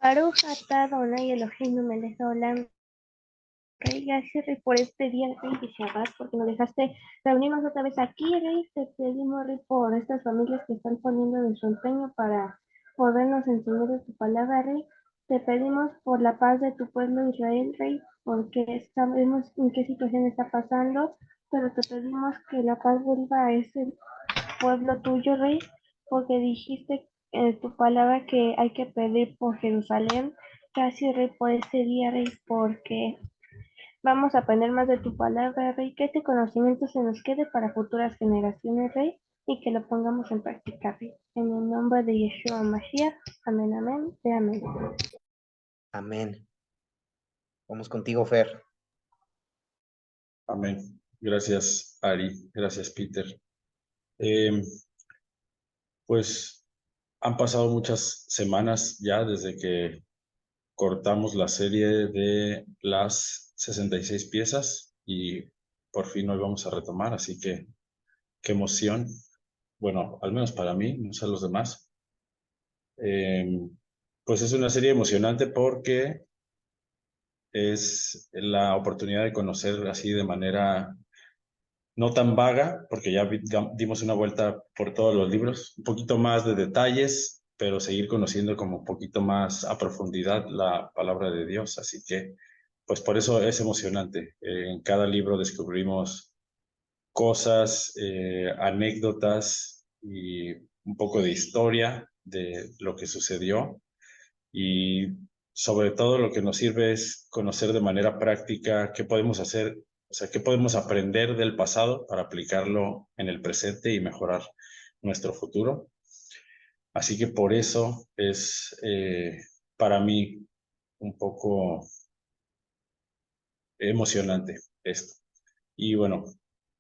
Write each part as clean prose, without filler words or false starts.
Baruch atah Adonai Eloheinu melech haolam. Rey, gracias, Rey, por este día, Rey, de Shabbat, porque nos dejaste reunirnos otra vez aquí, Rey. Te pedimos, Rey, por estas familias que están poniendo de su empeño para podernos enseñar de tu palabra, Rey. Te pedimos por la paz de tu pueblo Israel, Rey, porque sabemos en qué situación está pasando, pero te pedimos que la paz vuelva a ese pueblo tuyo, Rey, porque dijiste en tu palabra que hay que pedir por Jerusalén. Gracias, Rey, por este día, Rey, porque vamos a aprender más de tu palabra, Rey, que este conocimiento se nos quede para futuras generaciones, Rey, y que lo pongamos en práctica, Rey. En el nombre de Yeshua Mashiach, amén, amén, y amén. Amén. Vamos contigo, Fer. Amén. Gracias, Ari. Gracias, Peter. Pues han pasado muchas semanas ya desde que cortamos la serie de las 66 piezas y por fin hoy vamos a retomar, así que qué emoción. Bueno, al menos para mí, no sé a los demás. Pues es una serie emocionante porque es la oportunidad de conocer así de manera no tan vaga, porque ya dimos una vuelta por todos los libros, un poquito más de detalles, pero seguir conociendo como un poquito más a profundidad la palabra de Dios. Así que, pues por eso es emocionante. En cada libro descubrimos cosas, anécdotas y un poco de historia de lo que sucedió. Y sobre todo lo que nos sirve es conocer de manera práctica qué podemos hacer, o sea, qué podemos aprender del pasado para aplicarlo en el presente y mejorar nuestro futuro. Así que por eso es para mí un poco emocionante esto. Y bueno,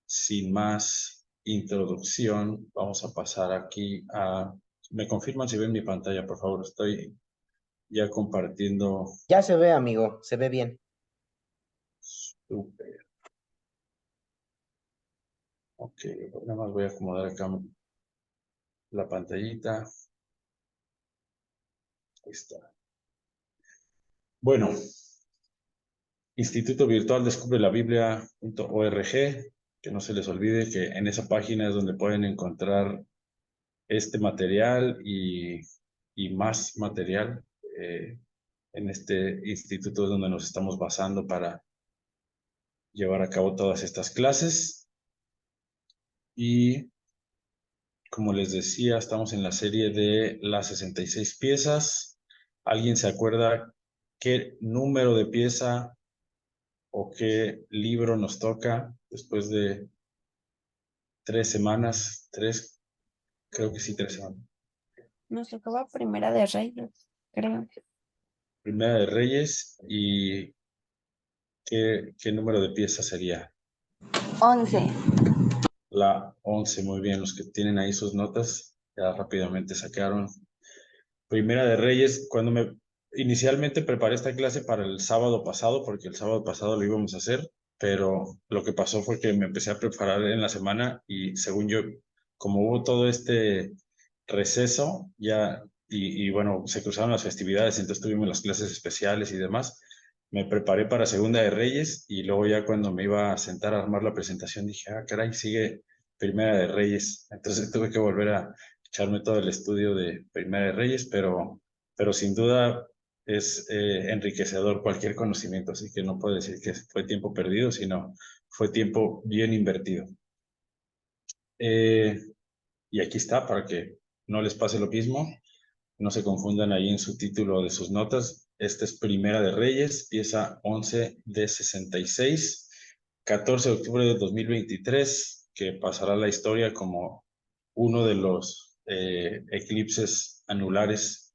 sin más introducción, vamos a pasar aquí a... ¿Me confirman si ven mi pantalla, por favor? Estoy ya compartiendo. Ya se ve, amigo, se ve bien. Súper. Ok, nada más voy a acomodar acá la pantallita. Ahí está. Bueno, Instituto Virtual Descubre la Biblia.org, que no se les olvide que en esa página es donde pueden encontrar este material y más material. En este instituto es donde nos estamos basando para llevar a cabo todas estas clases. Y como les decía, estamos en la serie de las 66 piezas. ¿Alguien se acuerda qué número de pieza o qué libro nos toca después de 3 semanas? Creo que sí, 3 semanas. Nos tocaba Primera de Reyes, creo. Primera de Reyes. ¿Y qué número de pieza sería? 11. La 11, muy bien. Los que tienen ahí sus notas ya rápidamente sacaron. Primera de Reyes, inicialmente preparé esta clase para el sábado pasado, porque el sábado pasado lo íbamos a hacer, pero lo que pasó fue que me empecé a preparar en la semana y según yo, como hubo todo este receso, ya, y bueno, se cruzaron las festividades, entonces tuvimos las clases especiales y demás, me preparé para Segunda de Reyes y luego ya cuando me iba a sentar a armar la presentación dije, caray, sigue Primera de Reyes, entonces tuve que volver a echarme todo el estudio de Primera de Reyes, pero sin duda es enriquecedor cualquier conocimiento, así que no puedo decir que fue tiempo perdido, sino fue tiempo bien invertido. Y aquí está, para que no les pase lo mismo, no se confundan ahí en su título de sus notas. Esta es Primera de Reyes, pieza 11 de 66, 14 de octubre de 2023, que pasará a la historia como uno de los eclipses anulares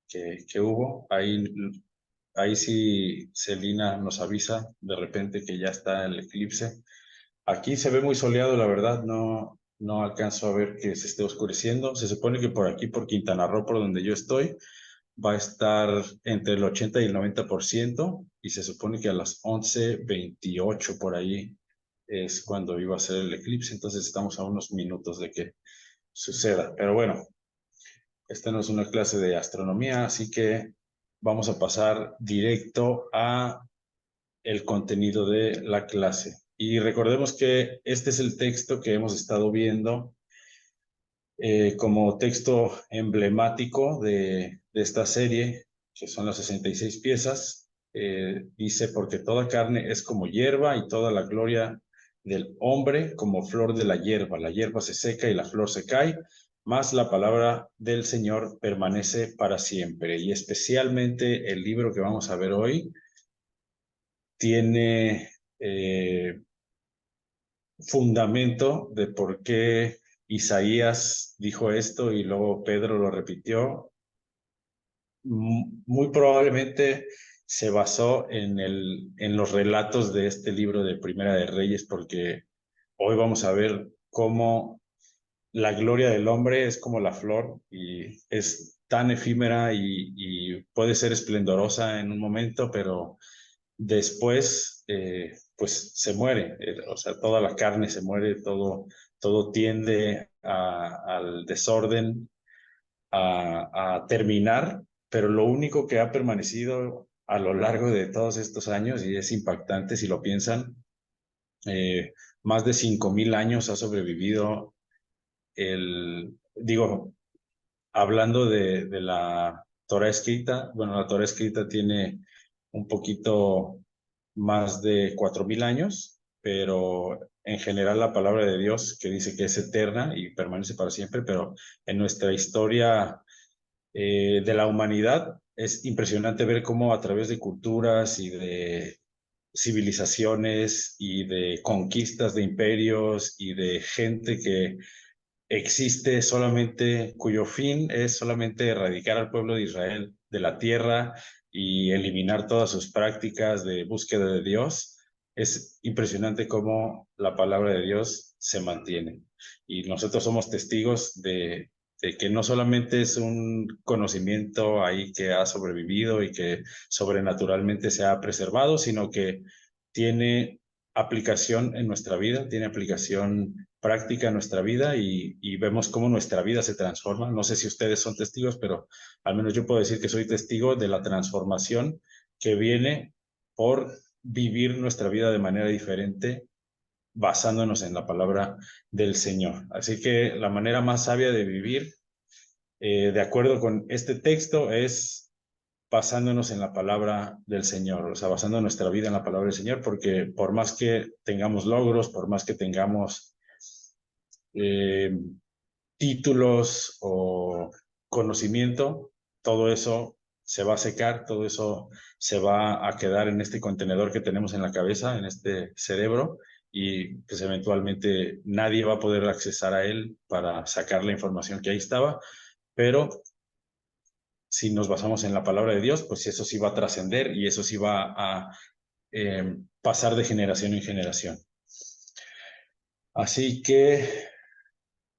que hubo. Ahí sí Celina nos avisa de repente que ya está el eclipse. Aquí se ve muy soleado, la verdad, no alcanzo a ver que se esté oscureciendo. Se supone que por aquí, por Quintana Roo, por donde yo estoy, va a estar entre el 80 y el 90%, y se supone que a las 11:28 por ahí es cuando iba a ser el eclipse, entonces estamos a unos minutos de que suceda. Pero bueno, esta no es una clase de astronomía, así que vamos a pasar directo a el contenido de la clase. Y recordemos que este es el texto que hemos estado viendo como texto emblemático de esta serie, que son las 66 piezas. Dice, porque toda carne es como hierba y toda la gloria del hombre como flor de la hierba se seca y la flor se cae, mas la palabra del Señor permanece para siempre. Y especialmente el libro que vamos a ver hoy tiene fundamento de por qué Isaías dijo esto y luego Pedro lo repitió. Muy probablemente se basó en los relatos de este libro de Primera de Reyes, porque hoy vamos a ver cómo la gloria del hombre es como la flor y es tan efímera y puede ser esplendorosa en un momento, pero después pues se muere, o sea, toda la carne se muere, todo tiende al desorden, a terminar, pero lo único que ha permanecido a lo largo de todos estos años, y es impactante si lo piensan, más de 5,000 años ha sobrevivido digo, hablando de la Torah escrita, bueno, la Torah escrita tiene un poquito más de 4,000 años, pero en general la palabra de Dios que dice que es eterna y permanece para siempre, pero en nuestra historia de la humanidad es impresionante ver cómo a través de culturas y de civilizaciones y de conquistas de imperios y de gente que existe solamente, cuyo fin es solamente erradicar al pueblo de Israel de la tierra y eliminar todas sus prácticas de búsqueda de Dios. Es impresionante cómo la palabra de Dios se mantiene. Y nosotros somos testigos de que no solamente es un conocimiento ahí que ha sobrevivido y que sobrenaturalmente se ha preservado, sino que tiene aplicación en nuestra vida, tiene aplicación práctica en nuestra vida y vemos cómo nuestra vida se transforma. No sé si ustedes son testigos, pero al menos yo puedo decir que soy testigo de la transformación que viene por vivir nuestra vida de manera diferente basándonos en la palabra del Señor. Así que la manera más sabia de vivir, de acuerdo con este texto, es basándonos en la palabra del Señor, o sea, basando nuestra vida en la palabra del Señor, porque por más que tengamos logros, por más que tengamos eh, títulos o conocimiento, todo eso se va a secar, todo eso se va a quedar en este contenedor que tenemos en la cabeza, en este cerebro, y pues eventualmente nadie va a poder accesar a él para sacar la información que ahí estaba, pero si nos basamos en la palabra de Dios, pues eso sí va a trascender y eso sí va a pasar de generación en generación. Así que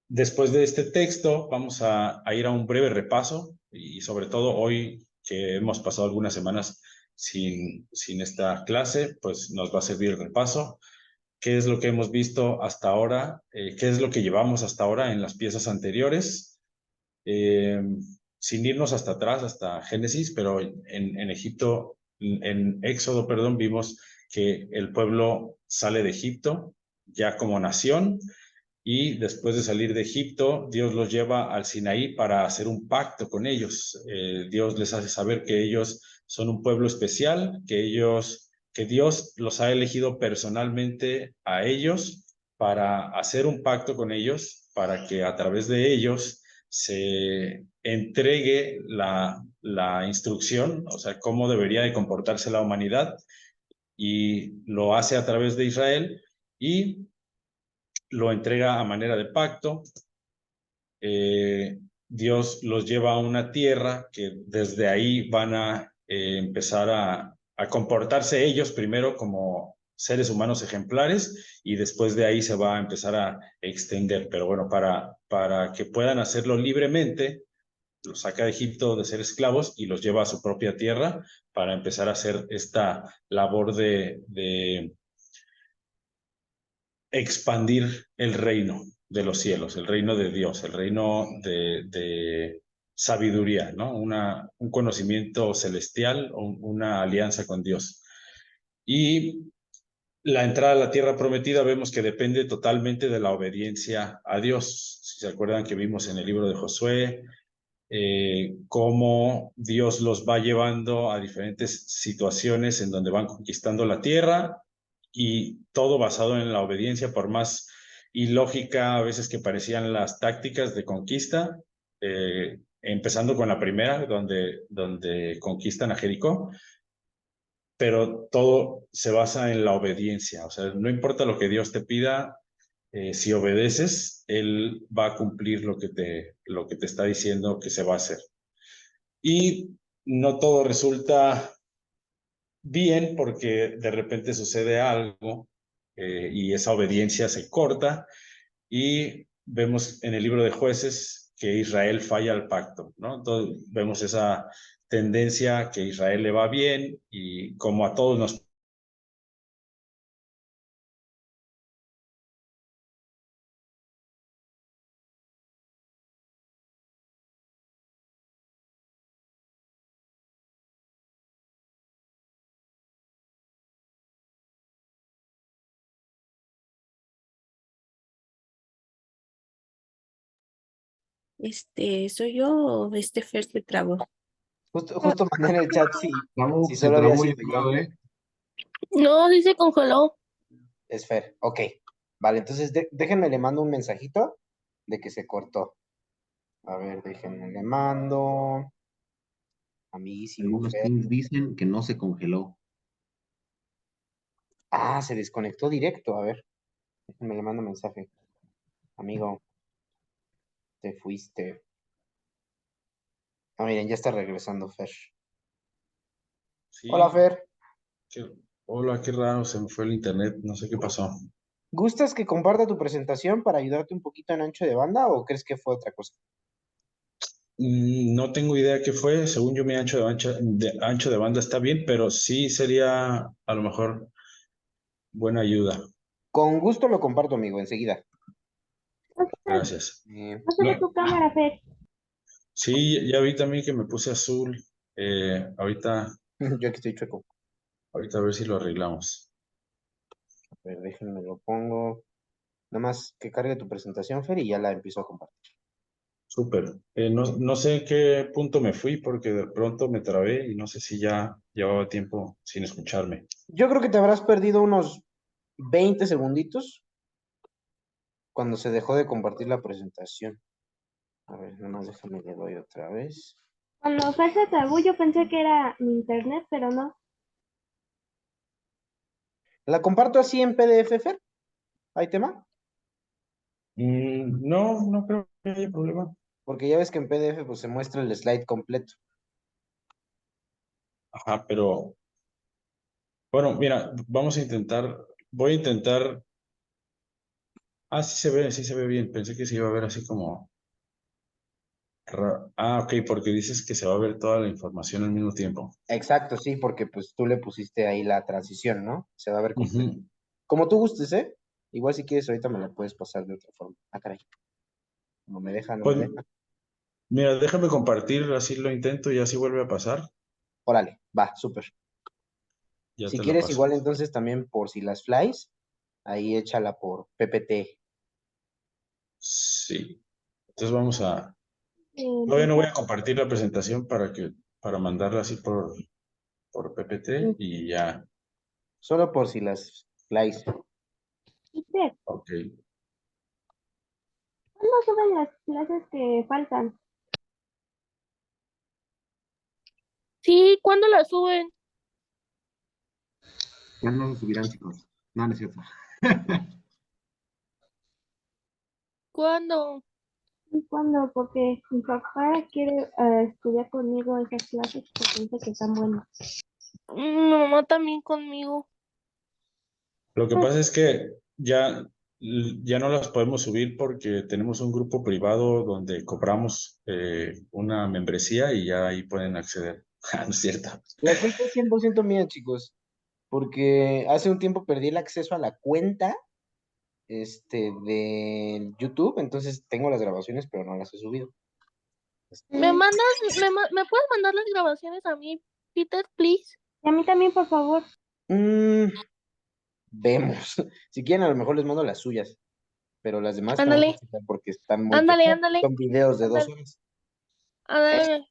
después de este texto vamos a ir a un breve repaso y sobre todo hoy que hemos pasado algunas semanas sin esta clase, pues nos va a servir el repaso. ¿Qué es lo que hemos visto hasta ahora? ¿Qué es lo que llevamos hasta ahora en las piezas anteriores? Sin irnos hasta atrás, hasta Génesis, pero en Egipto, en Éxodo, perdón, vimos que el pueblo sale de Egipto ya como nación y después de salir de Egipto, Dios los lleva al Sinaí para hacer un pacto con ellos. Dios les hace saber que ellos son un pueblo especial, que Dios los ha elegido personalmente a ellos para hacer un pacto con ellos, para que a través de ellos se entregue la instrucción, o sea, cómo debería de comportarse la humanidad, y lo hace a través de Israel y lo entrega a manera de pacto. Dios los lleva a una tierra que desde ahí van a empezar a comportarse ellos primero como seres humanos ejemplares y después de ahí se va a empezar a extender. Pero bueno, para que puedan hacerlo libremente, los saca de Egipto de ser esclavos y los lleva a su propia tierra para empezar a hacer esta labor de expandir el reino de los cielos, el reino de Dios, el reino de sabiduría, ¿no? Un conocimiento celestial, una alianza con Dios. Y la entrada a la tierra prometida vemos que depende totalmente de la obediencia a Dios. Si se acuerdan que vimos en el libro de Josué, cómo Dios los va llevando a diferentes situaciones en donde van conquistando la tierra y todo basado en la obediencia, por más ilógica a veces que parecían las tácticas de conquista, empezando con la primera, donde conquistan a Jericó, pero todo se basa en la obediencia. O sea, no importa lo que Dios te pida, si obedeces, Él va a cumplir lo que te está diciendo que se va a hacer. Y no todo resulta bien porque de repente sucede algo y esa obediencia se corta y vemos en el libro de Jueces que Israel falla al pacto, ¿no? Entonces vemos esa tendencia que Israel le va bien y como a todos nos. ¿Soy yo o Fer se trabó? Justo mandé en el chat si Se solo había trabó, yo sido yo. creo, ¿eh? No, sí se congeló. Es Fer. Ok. Vale, entonces déjenme le mando un mensajito de que se cortó. A ver, déjenme le mando. Amiguísimo Algunos Fer. teams dicen que no se congeló. Ah, se desconectó directo. A ver, déjenme le mando un mensaje. Amigo, te fuiste. Ah, miren, ya está regresando Fer. Hola, Sí, Fer. hola, qué raro, se me fue el internet, no sé qué pasó. ¿Gustas que comparta tu presentación para ayudarte un poquito en ancho de banda o crees que fue otra cosa? No tengo idea qué fue, según yo mi ancho de banda está bien, pero sí sería a lo mejor buena ayuda. Con gusto lo comparto, amigo, enseguida. Gracias. No se ve tu cámara, Fer. Sí, ya vi también que me puse azul. Ahorita, Yo aquí estoy chueco. ahorita a ver si lo arreglamos. A ver, déjenme lo pongo. Nada más que cargue tu presentación, Fer, y ya la empiezo a compartir. Súper. No sé en qué punto me fui porque de pronto me trabé y no sé si ya llevaba tiempo sin escucharme. Yo creo que te habrás perdido unos 20 segunditos cuando se dejó de compartir la presentación. A ver, nada más déjame le doy otra vez. Cuando Fer se trabó, yo pensé que era mi internet, pero no. ¿La comparto así en PDF, Fer? ¿Hay tema? No creo que haya problema. Porque ya ves que en PDF pues se muestra el slide completo. Ajá, pero bueno, mira, voy a intentar. Ah, sí se ve bien. Pensé que se iba a ver así como. Ok, porque dices que se va a ver toda la información al mismo tiempo. Exacto, sí, porque pues tú le pusiste ahí la transición, ¿no? Se va a ver completo. Ujú. Como tú gustes, ¿eh? Igual si quieres ahorita me la puedes pasar de otra forma. Ah, caray. No me deja, no me Pues deja. mira, déjame compartir, así lo intento y así vuelve a pasar. Órale, va, súper. Ya Si te lo quieres, paso. igual entonces también por si las flies, ahí échala por PPT. Sí. Entonces vamos a. Todavía no voy Empezar. a compartir la presentación para mandarla así por PPT y ya. Solo por si las flies. Y Fer, Ok. ¿cuándo suben las clases que faltan? Sí, ¿cuándo la suben? Ya no lo subirán, chicos. No, no es cierto. ¿Cuándo? ¿Y cuándo? Porque mi papá quiere estudiar conmigo esas clases porque dice que están buenas. Mi mamá también conmigo. Lo que pasa es que ya no las podemos subir porque tenemos un grupo privado donde cobramos una membresía y ya ahí pueden acceder. Ah, no es cierto. La culpa es 100% mía, chicos. Porque hace un tiempo perdí el acceso a la cuenta de YouTube, entonces tengo las grabaciones, pero no las he subido. ¿Me puedes mandar las grabaciones a mí, Peter, please? Y a mí también, por favor. Vemos. Si quieren, a lo mejor les mando las suyas, pero las demás están Ándale, fáciles porque están muy ándale, cortas. ándale, Son videos de 2 ándale, horas. ándale.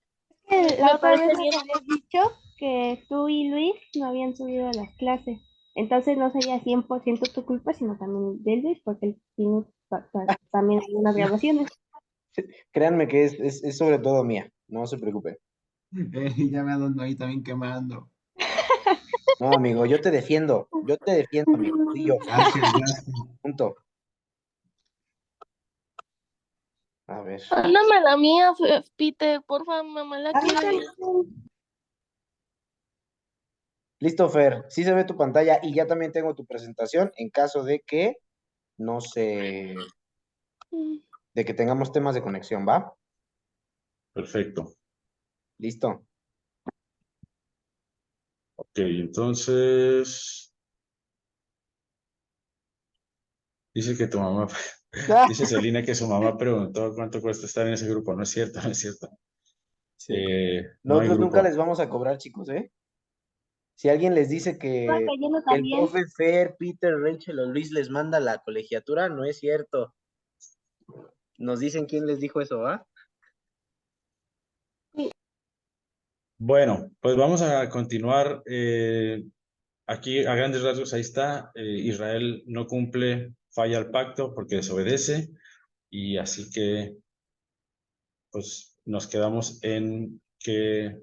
La Me otra vez parece nos bien. habías dicho que tú y Luis no habían subido a las clases. Entonces no sería 100% tu culpa, sino también de Luis, porque él tiene también algunas grabaciones. Créanme que es sobre todo mía, no se preocupen. Ya me ando ahí también quemando. No, amigo, yo te defiendo, amigo, tú y yo, Gracias, gracias. punto. A ver, Mándame la mía, Peter, porfa, mamá la Ahorita quiere. listo, Fer, sí se ve tu pantalla y ya también tengo tu presentación en caso de que, no sé, de que tengamos temas de conexión, ¿va? Perfecto. Listo. Ok, entonces, dice que tu mamá, dice Celina que su mamá preguntó cuánto cuesta estar en ese grupo. No es cierto, no es cierto. Sí. No hay Nosotros nunca grupo. les vamos a cobrar, chicos, ¿eh? Si alguien les dice que cayendo el también. profe Fer, Peter, Rachel o Luis les manda la colegiatura, no es cierto. Nos dicen quién les dijo eso, ¿va? Bueno, pues vamos a continuar. Aquí a grandes rasgos ahí está. Israel no cumple, falla el pacto porque desobedece y así que pues nos quedamos en que,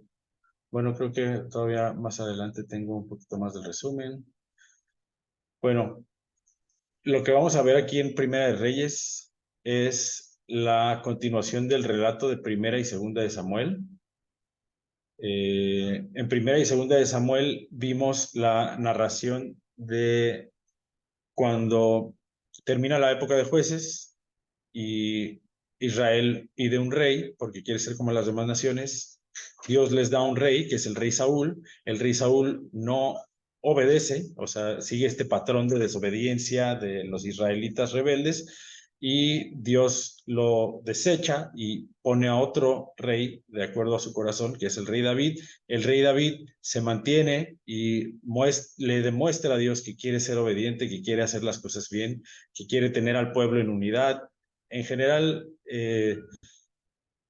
bueno, creo que todavía más adelante tengo un poquito más del resumen. Bueno, lo que vamos a ver aquí en Primera de Reyes es la continuación del relato de Primera y Segunda de Samuel. En Primera y Segunda de Samuel vimos la narración de cuando termina la época de jueces y Israel pide un rey porque quiere ser como las demás naciones. Dios les da un rey, que es el rey Saúl. El rey Saúl no obedece, o sea, sigue este patrón de desobediencia de los israelitas rebeldes y Dios lo desecha y pone a otro rey de acuerdo a su corazón, que es el rey David. El rey David se mantiene y le demuestra a Dios que quiere ser obediente, que quiere hacer las cosas bien, que quiere tener al pueblo en unidad. En general,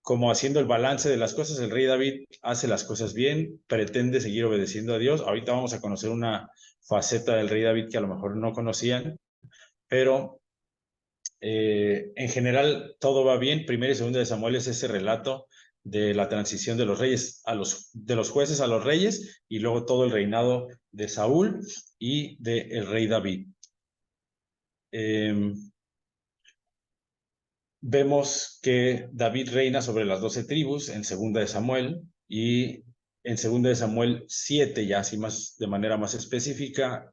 como haciendo el balance de las cosas, el rey David hace las cosas bien, pretende seguir obedeciendo a Dios. Ahorita vamos a conocer una faceta del rey David que a lo mejor no conocían, pero en general todo va bien. Primera y segunda de Samuel es ese relato de la transición de los reyes de los jueces a los reyes y luego todo el reinado de Saúl y del rey David. Vemos que David reina sobre las 12 tribus en Segunda de Samuel y en Segunda de Samuel 7, ya así más de manera más específica,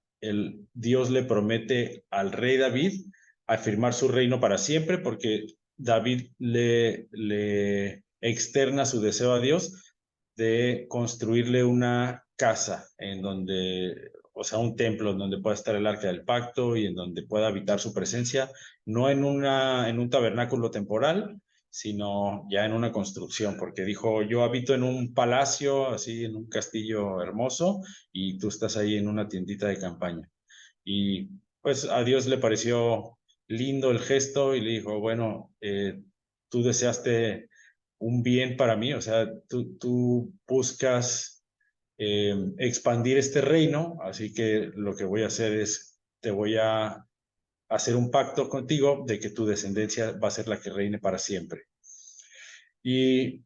Dios le promete al rey David afirmar su reino para siempre porque David le externa su deseo a Dios de construirle una casa en donde, o sea, un templo en donde pueda estar el arca del pacto y en donde pueda habitar su presencia no en un tabernáculo temporal, sino ya en una construcción, porque dijo, yo habito en un palacio, así en un castillo hermoso, y tú estás ahí en una tiendita de campaña. Y pues a Dios le pareció lindo el gesto y le dijo, bueno, tú deseaste un bien para mí, o sea, tú buscas expandir este reino, así que lo que voy a hacer es, te voy a hacer un pacto contigo de que tu descendencia va a ser la que reine para siempre. Y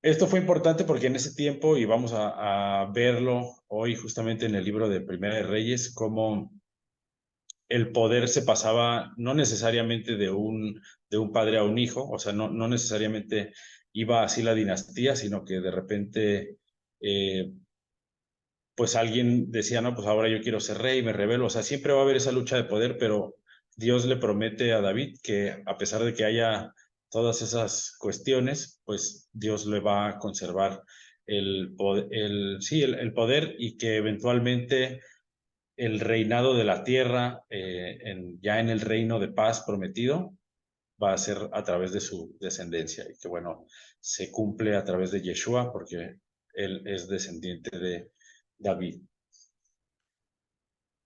esto fue importante porque en ese tiempo, y vamos a verlo hoy justamente en el libro de Primera de Reyes, cómo el poder se pasaba no necesariamente de un padre a un hijo, o sea, no necesariamente iba así la dinastía, sino que de repente pues alguien decía, no, pues ahora yo quiero ser rey, me rebelo, o sea, siempre va a haber esa lucha de poder, pero Dios le promete a David que a pesar de que haya todas esas cuestiones, pues Dios le va a conservar el poder y que eventualmente el reinado de la tierra, ya en el reino de paz prometido, va a ser a través de su descendencia y que bueno, se cumple a través de Yeshua porque él es descendiente de David.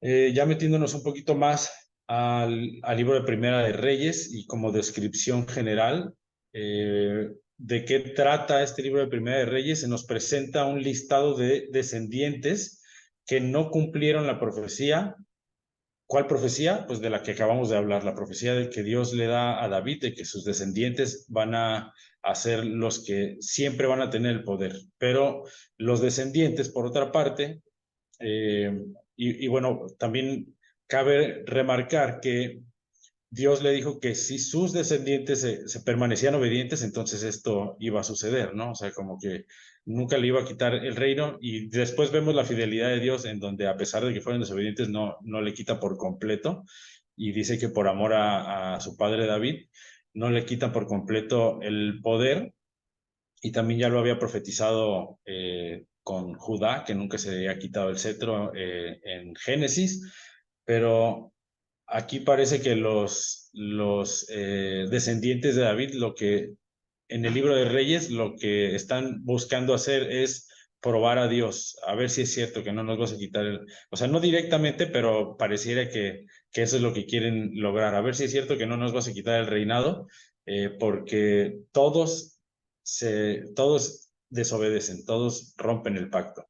Ya metiéndonos un poquito más al libro de Primera de Reyes y como descripción general de qué trata este libro de Primera de Reyes, se nos presenta un listado de descendientes que no cumplieron la profecía. ¿Cuál profecía? Pues de la que acabamos de hablar, la profecía de que Dios le da a David, de que sus descendientes van a ser los que siempre van a tener el poder. Pero los descendientes, por otra parte, y bueno, también cabe remarcar que Dios le dijo que si sus descendientes se permanecían obedientes, entonces esto iba a suceder, ¿no? O sea, como que nunca le iba a quitar el reino y después vemos la fidelidad de Dios en donde a pesar de que fueron desobedientes no le quita por completo y dice que por amor a su padre David no le quitan por completo el poder y también ya lo había profetizado con Judá, que nunca se había quitado el cetro en Génesis, pero aquí parece que los descendientes de David, lo que en el libro de Reyes, lo que están buscando hacer es probar a Dios, a ver si es cierto que no nos vas a quitar o sea, no directamente, pero pareciera que eso es lo que quieren lograr, a ver si es cierto que no nos vas a quitar el reinado, porque todos desobedecen, todos rompen el pacto.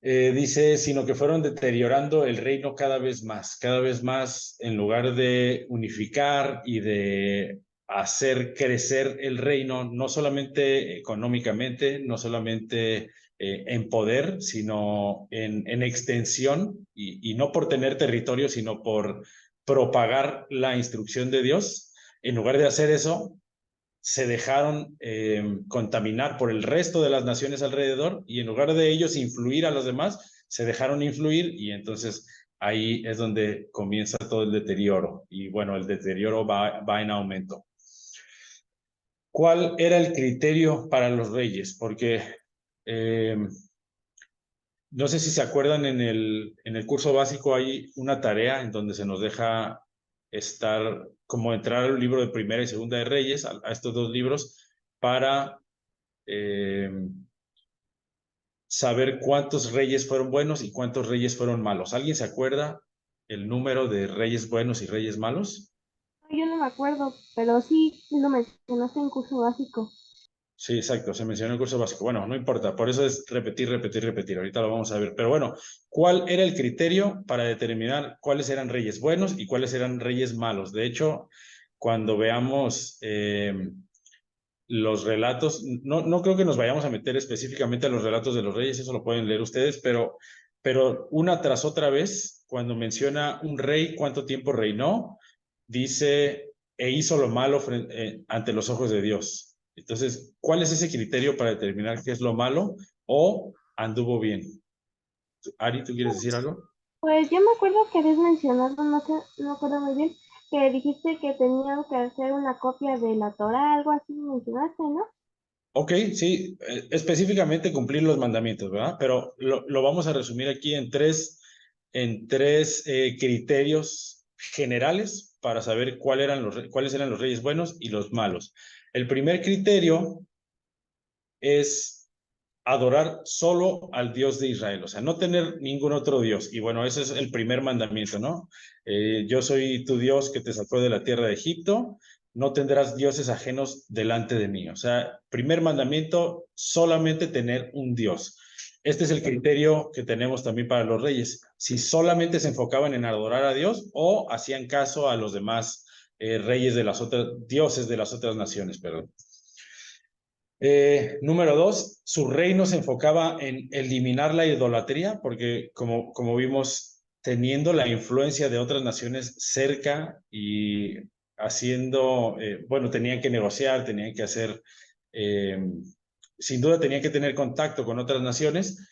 Dice, sino que fueron deteriorando el reino cada vez más, en lugar de unificar y de hacer crecer el reino, no solamente económicamente, no solamente en poder, sino en extensión, y no por tener territorio, sino por propagar la instrucción de Dios. En lugar de hacer eso, se dejaron contaminar por el resto de las naciones alrededor y en lugar de ellos influir a los demás, se dejaron influir y entonces ahí es donde comienza todo el deterioro y bueno, el deterioro va en aumento. ¿Cuál era el criterio para los reyes? Porque no sé si se acuerdan, en el curso básico hay una tarea en donde se nos deja como entrar al libro de Primera y Segunda de Reyes, a estos dos libros, para saber cuántos reyes fueron buenos y cuántos reyes fueron malos. ¿Alguien se acuerda el número de reyes buenos y reyes malos? Yo no me acuerdo, pero sí lo mencionaste en curso básico. Sí, exacto, se mencionó en el curso básico. Bueno, no importa, por eso es repetir, repetir, repetir. Ahorita lo vamos a ver. Pero bueno, ¿cuál era el criterio para determinar cuáles eran reyes buenos y cuáles eran reyes malos? De hecho, cuando veamos los relatos, no creo que nos vayamos a meter específicamente a los relatos de los reyes, eso lo pueden leer ustedes, pero una tras otra vez, cuando menciona un rey, cuánto tiempo reinó, dice, e hizo lo malo ante los ojos de Dios. Entonces, ¿cuál es ese criterio para determinar qué es lo malo o anduvo bien? Ari, ¿tú quieres decir algo? Pues yo me acuerdo que habías mencionado, no sé, no me acuerdo muy bien, que dijiste que tenían que hacer una copia de la Torah, algo así mencionaste, ¿no? Ok, sí, específicamente cumplir los mandamientos, ¿verdad? Pero lo vamos a resumir aquí en tres criterios generales para saber cuáles eran los reyes buenos y los malos. El primer criterio es adorar solo al Dios de Israel, o sea, no tener ningún otro Dios. Y bueno, ese es el primer mandamiento, ¿no? Yo soy tu Dios que te sacó de la tierra de Egipto, no tendrás dioses ajenos delante de mí. O sea, primer mandamiento, solamente tener un Dios. Este es el criterio que tenemos también para los reyes. Si solamente se enfocaban en adorar a Dios o hacían caso a los demás reyes de las otras, dioses de las otras naciones, perdón. Número dos, su reino se enfocaba en eliminar la idolatría, porque como vimos, teniendo la influencia de otras naciones cerca y haciendo, bueno, tenían que negociar, tenían que hacer, sin duda tenían que tener contacto con otras naciones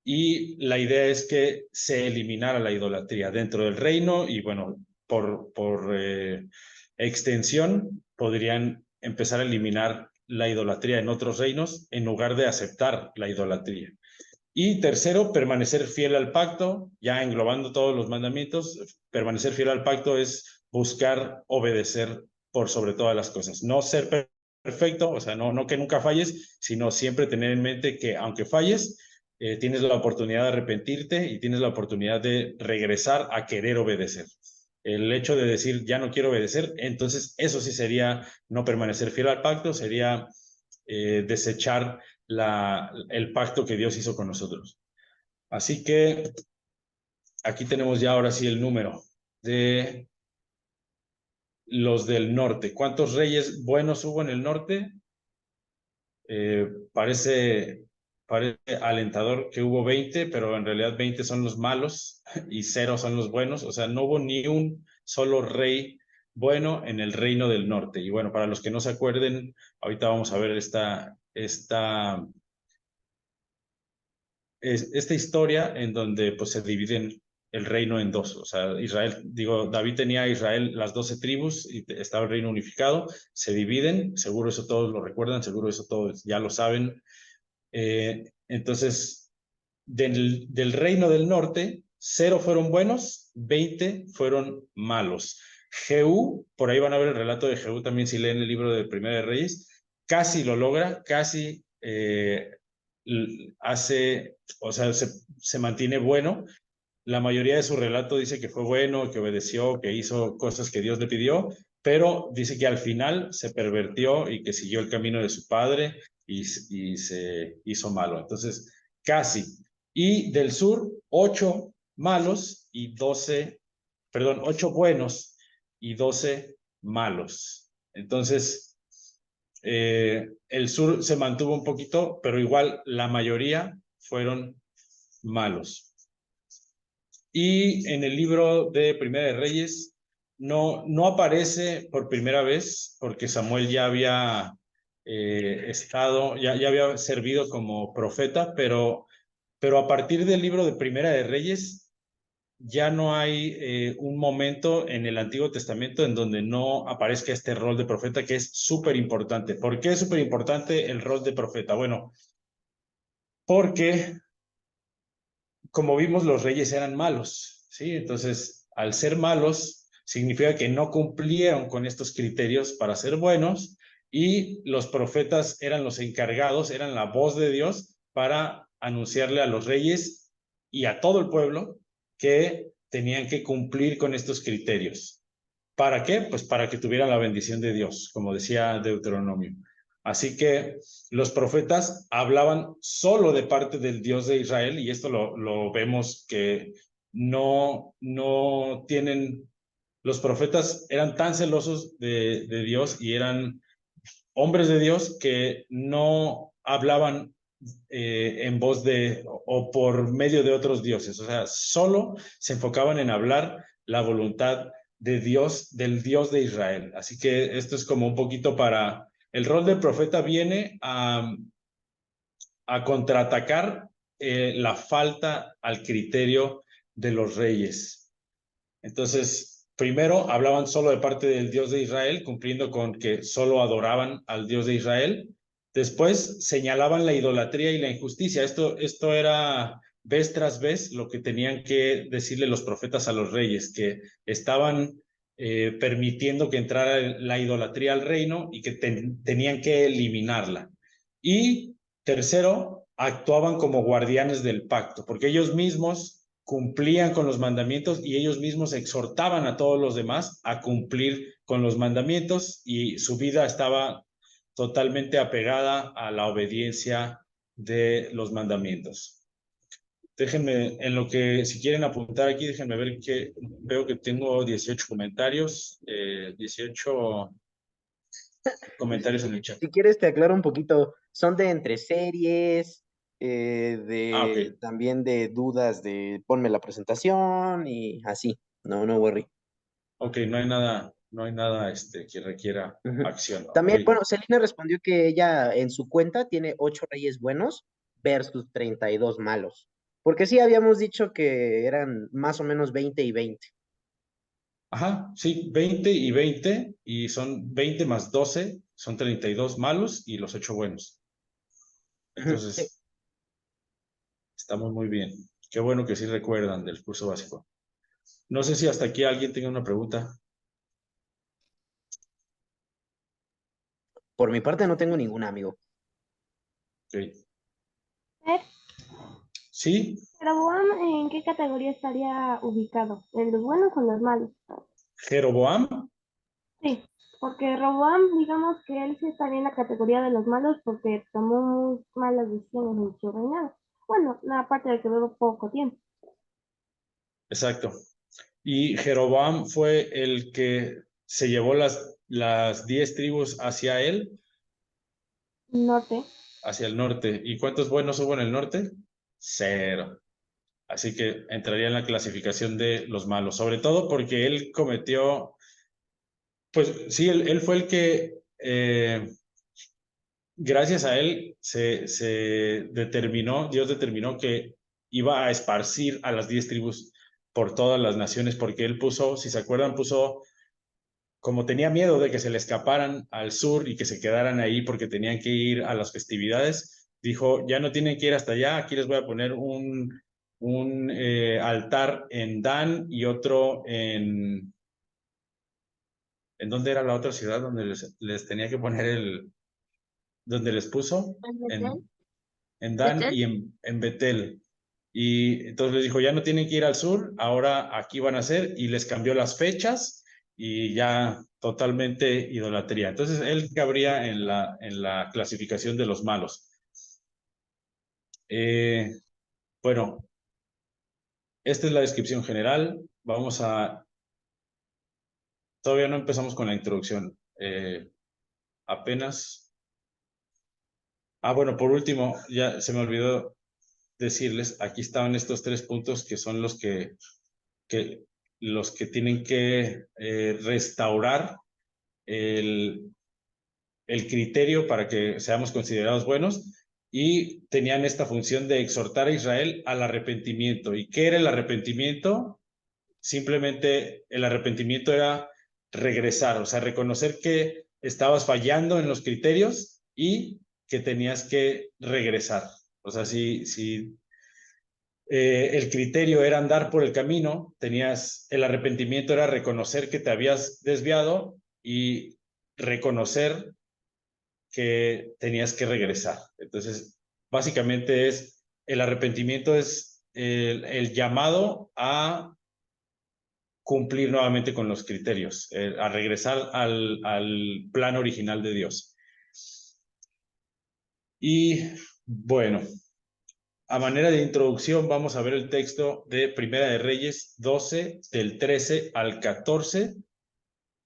y la idea es que se eliminara la idolatría dentro del reino y bueno, por extensión podrían empezar a eliminar la idolatría en otros reinos en lugar de aceptar la idolatría. Y tercero, permanecer fiel al pacto, ya englobando todos los mandamientos, permanecer fiel al pacto es buscar obedecer por sobre todas las cosas. No ser perfecto, o sea, no que nunca falles, sino siempre tener en mente que aunque falles, tienes la oportunidad de arrepentirte y tienes la oportunidad de regresar a querer obedecer. El hecho de decir ya no quiero obedecer, entonces eso sí sería no permanecer fiel al pacto, sería desechar el pacto que Dios hizo con nosotros. Así que aquí tenemos ya ahora sí el número de los del norte. ¿Cuántos reyes buenos hubo en el norte? Parece alentador que hubo 20, pero en realidad 20 son los malos y 0 son los buenos. O sea, no hubo ni un solo rey bueno en el reino del norte. Y bueno, para los que no se acuerden, ahorita vamos a ver esta historia en donde pues se dividen el reino en dos. O sea, David tenía a Israel las 12 tribus y estaba el reino unificado, se dividen, seguro eso todos lo recuerdan, seguro eso todos ya lo saben. Entonces, del reino del norte, 0 fueron buenos, 20 fueron malos. Jehú, por ahí van a ver el relato de Jehú también si leen el libro de Primera de Reyes, casi lo logra, casi o sea, se mantiene bueno. La mayoría de su relato dice que fue bueno, que obedeció, que hizo cosas que Dios le pidió, pero dice que al final se pervertió y que siguió el camino de su padre y se hizo malo. Entonces, casi. Y del sur, 8 malos y 12, perdón, 8 buenos y 12 malos. Entonces, el sur se mantuvo un poquito, pero igual la mayoría fueron malos. Y en el libro de Primera de Reyes no aparece por primera vez, porque Samuel ya había ya había servido como profeta, pero a partir del libro de Primera de Reyes ya no hay un momento en el Antiguo Testamento en donde no aparezca este rol de profeta que es súper importante. ¿Por qué es súper importante el rol de profeta? Bueno, porque como vimos, los reyes eran malos, ¿sí? Entonces, al ser malos, significa que no cumplieron con estos criterios para ser buenos y los profetas eran los encargados, eran la voz de Dios para anunciarle a los reyes y a todo el pueblo que tenían que cumplir con estos criterios. ¿Para qué? Pues para que tuvieran la bendición de Dios, como decía Deuteronomio. Así que los profetas hablaban solo de parte del Dios de Israel y esto lo vemos que no tienen, los profetas eran tan celosos de Dios y eran hombres de Dios que no hablaban en voz de o por medio de otros dioses, o sea, solo se enfocaban en hablar la voluntad de Dios, del Dios de Israel. Así que esto es como un poquito para, el rol del profeta viene a contraatacar la falta al criterio de los reyes. Entonces, primero hablaban solo de parte del Dios de Israel, cumpliendo con que solo adoraban al Dios de Israel. Después señalaban la idolatría y la injusticia. Esto era vez tras vez lo que tenían que decirle los profetas a los reyes, que estaban permitiendo que entrara la idolatría al reino y que tenían que eliminarla. Y tercero, actuaban como guardianes del pacto, porque ellos mismos cumplían con los mandamientos y ellos mismos exhortaban a todos los demás a cumplir con los mandamientos y su vida estaba totalmente apegada a la obediencia de los mandamientos. Déjenme, en lo que si quieren apuntar aquí, déjenme ver que veo que tengo 18 comentarios, 18 comentarios en el chat. Si quieres te aclaro un poquito, son de entre series, Ok. también de dudas de ponme la presentación y así, no worry. Ok, no hay nada que requiera Ujú. acción. También, Ok. bueno, Selina respondió que ella en su cuenta tiene 8 reyes buenos versus 32 malos. Porque sí habíamos dicho que eran más o menos 20 y 20. Ajá, sí, 20 y 20, y son 20 más 12, son 32 malos y los 8 buenos. Ujú, sí. Entonces, estamos muy bien. Qué bueno que sí recuerdan del curso básico. No sé si hasta aquí alguien tenga una pregunta. Por mi parte no tengo ningún amigo. Ok. Fer, Sí, ¿Jeroboam en qué categoría estaría ubicado? ¿En los buenos o en los malos? Jeroboam. Sí, porque Roboam, digamos que él sí estaría en la categoría de los malos porque tomó muy malas decisiones en su reinado. Bueno, aparte de que duró poco tiempo. Exacto. Y Jeroboam fue el que se llevó las 10 tribus hacia él, Norte. hacia el norte. ¿Y cuántos buenos hubo en el norte? Cero. Así que entraría en la clasificación de los malos, sobre todo porque él cometió, pues sí, él fue el que, gracias a él, Dios determinó que iba a esparcir a las 10 tribus por todas las naciones, porque él puso, si se acuerdan, puso como tenía miedo de que se le escaparan al sur y que se quedaran ahí porque tenían que ir a las festividades, dijo, ya no tienen que ir hasta allá, aquí les voy a poner un altar en Dan y otro ¿en dónde era la otra ciudad donde les tenía que poner donde les puso? ¿En Betel? En Dan ¿Betel? y en Betel. Y entonces les dijo, ya no tienen que ir al sur, ahora aquí van a ser, y les cambió las fechas y ya totalmente idolatría. Entonces él cabría en la clasificación de los malos. Eh, bueno, esta es la descripción general. Todavía no empezamos con la introducción. Apenas. Bueno, por último, ya se me olvidó decirles, aquí estaban estos 3 puntos que son que, los que tienen que restaurar el, el criterio para que seamos considerados buenos y tenían esta función de exhortar a Israel al arrepentimiento. ¿Y qué era el arrepentimiento? Simplemente el arrepentimiento era regresar, o sea, reconocer que estabas fallando en los criterios y que tenías que regresar. O sea, si el criterio era andar por el camino, el arrepentimiento era reconocer que te habías desviado y reconocer que tenías que regresar. Entonces, básicamente el arrepentimiento es el llamado a cumplir nuevamente con los criterios, a regresar al plan original de Dios. Y bueno, a manera de introducción vamos a ver el texto de Primera de Reyes 12, del 13 al 14.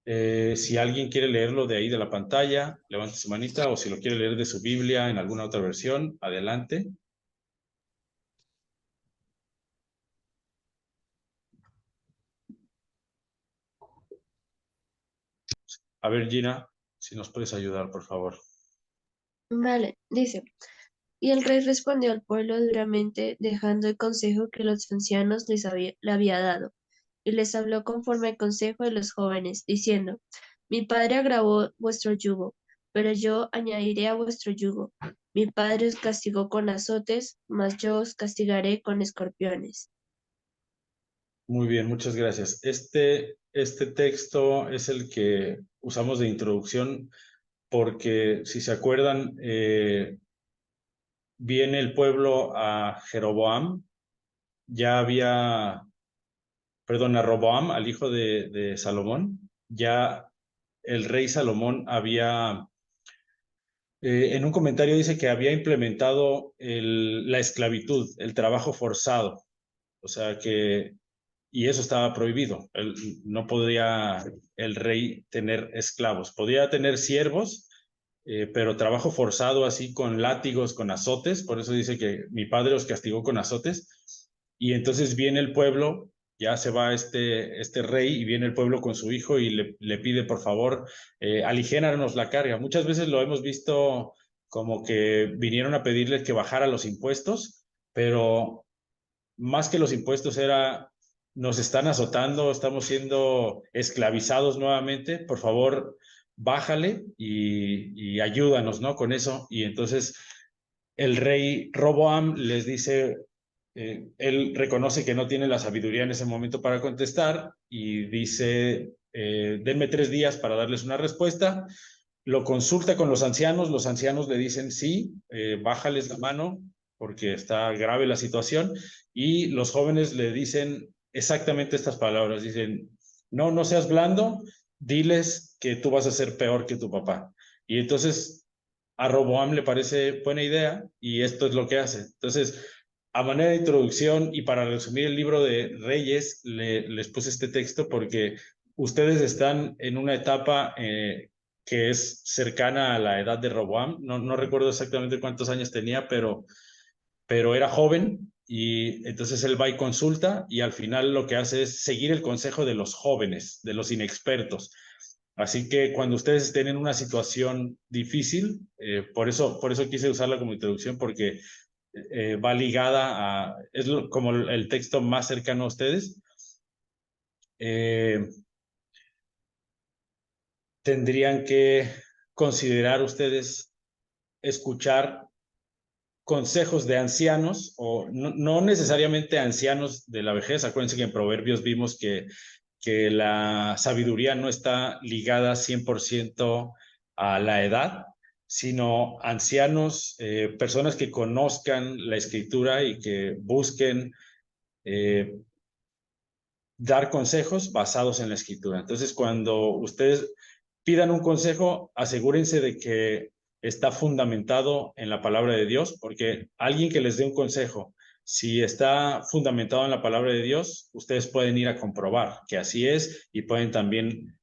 Si alguien quiere leerlo de ahí de la pantalla, levante su manita, o si lo quiere leer de su Biblia en alguna otra versión, adelante. A ver, Gina, si nos puedes ayudar, por favor. Vale, dice, y el rey respondió al pueblo duramente, dejando el consejo que los ancianos le había dado, y les habló conforme al consejo de los jóvenes, diciendo, mi padre agravó vuestro yugo, pero yo añadiré a vuestro yugo. Mi padre os castigó con azotes, mas yo os castigaré con escorpiones. Muy bien, muchas gracias. Este texto es el que usamos de introducción porque, si se acuerdan, viene el pueblo a Jeroboam, a Roboam, al hijo de Salomón, ya el rey Salomón en un comentario dice que había implementado la esclavitud, el trabajo forzado, o sea y eso estaba prohibido. No podía el rey tener esclavos, podía tener siervos, pero trabajo forzado así con látigos, con azotes, por eso dice que mi padre los castigó con azotes, y entonces viene el pueblo, ya se va este rey y viene el pueblo con su hijo y le pide por favor, aligéranos la carga. Muchas veces lo hemos visto como que vinieron a pedirle que bajara los impuestos, pero más que los impuestos nos están azotando, estamos siendo esclavizados nuevamente, por favor, bájale y ayúdanos, ¿no? Con eso. Y entonces el rey Roboam les dice, él reconoce que no tiene la sabiduría en ese momento para contestar y dice, denme 3 días para darles una respuesta. lo consulta con los ancianos le dicen sí, bájales la mano porque está grave la situación, y los jóvenes le dicen exactamente estas palabras, dicen, no, no seas blando, diles que tú vas a ser peor que tu papá. Y entonces a Roboam le parece buena idea y esto es lo que hace. Entonces, a manera de introducción y para resumir el libro de Reyes, les puse este texto porque ustedes están en una etapa que es cercana a la edad de Roboam. No recuerdo exactamente cuántos años tenía, pero era joven y entonces él va y consulta y al final lo que hace es seguir el consejo de los jóvenes, de los inexpertos. Así que cuando ustedes estén en una situación difícil, por eso quise usarla como introducción, porque va ligada a, como el texto más cercano a ustedes. Tendrían que considerar ustedes escuchar consejos de ancianos, o no necesariamente ancianos de la vejez. Acuérdense que en Proverbios vimos que la sabiduría no está ligada 100% a la edad, sino ancianos, personas que conozcan la escritura y que busquen dar consejos basados en la escritura. Entonces, cuando ustedes pidan un consejo, asegúrense de que está fundamentado en la palabra de Dios, porque alguien que les dé un consejo, si está fundamentado en la palabra de Dios, ustedes pueden ir a comprobar que así es y pueden también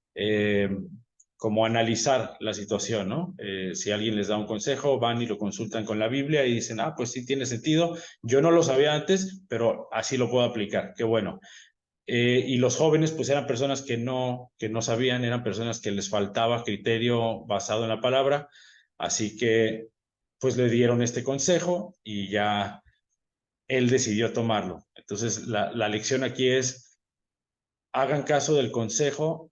como analizar la situación, ¿no? Si alguien les da un consejo, van y lo consultan con la Biblia y dicen, ah, pues sí tiene sentido, yo no lo sabía antes, pero así lo puedo aplicar, qué bueno. Y los jóvenes pues eran personas que no sabían, eran personas que les faltaba criterio basado en la palabra, así que pues le dieron este consejo y ya él decidió tomarlo. Entonces la lección aquí es, hagan caso del consejo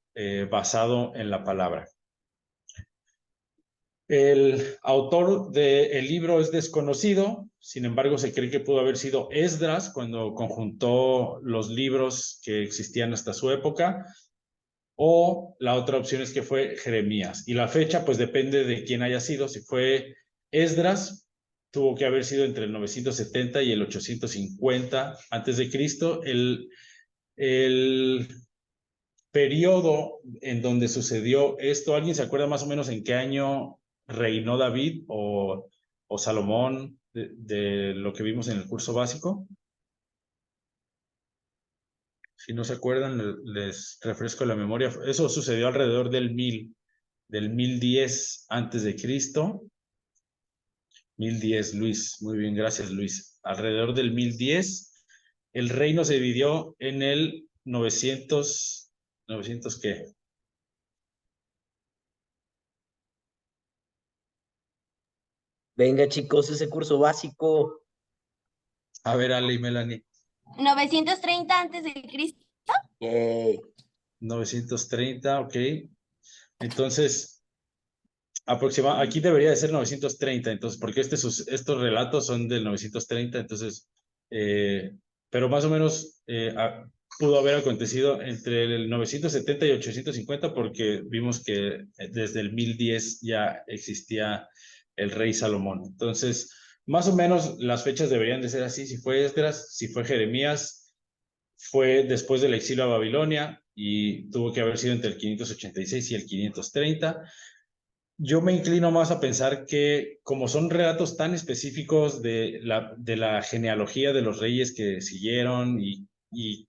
basado en la palabra. El autor del libro es desconocido, sin embargo se cree que pudo haber sido Esdras cuando conjuntó los libros que existían hasta su época, o la otra opción es que fue Jeremías. Y la fecha pues depende de quién haya sido. Si fue Esdras, tuvo que haber sido entre el 970 y el 850 antes de Cristo. El periodo en donde sucedió esto, ¿alguien se acuerda más o menos en qué año reinó David o Salomón de lo que vimos en el curso básico? Si no se acuerdan, les refresco la memoria. Eso sucedió alrededor del 1010 antes de Cristo. 1010, Luis. Muy bien, gracias, Luis. Alrededor del 1010, el reino se dividió en el 900 ¿qué? Venga, chicos, ese curso básico. A ver, Ale y Melanie. 930 antes de Cristo. Yay. 930, ok. Entonces, aquí debería de ser 930, entonces, porque estos relatos son del 930, entonces, pero más o menos pudo haber acontecido entre el 970 y 850, porque vimos que desde el 1010 ya existía el rey Salomón. Entonces, más o menos las fechas deberían de ser así. Si fue Esdras, si fue Jeremías, fue después del exilio a Babilonia y tuvo que haber sido entre el 586 y el 530. Yo me inclino más a pensar que como son relatos tan específicos de la genealogía de los reyes que siguieron y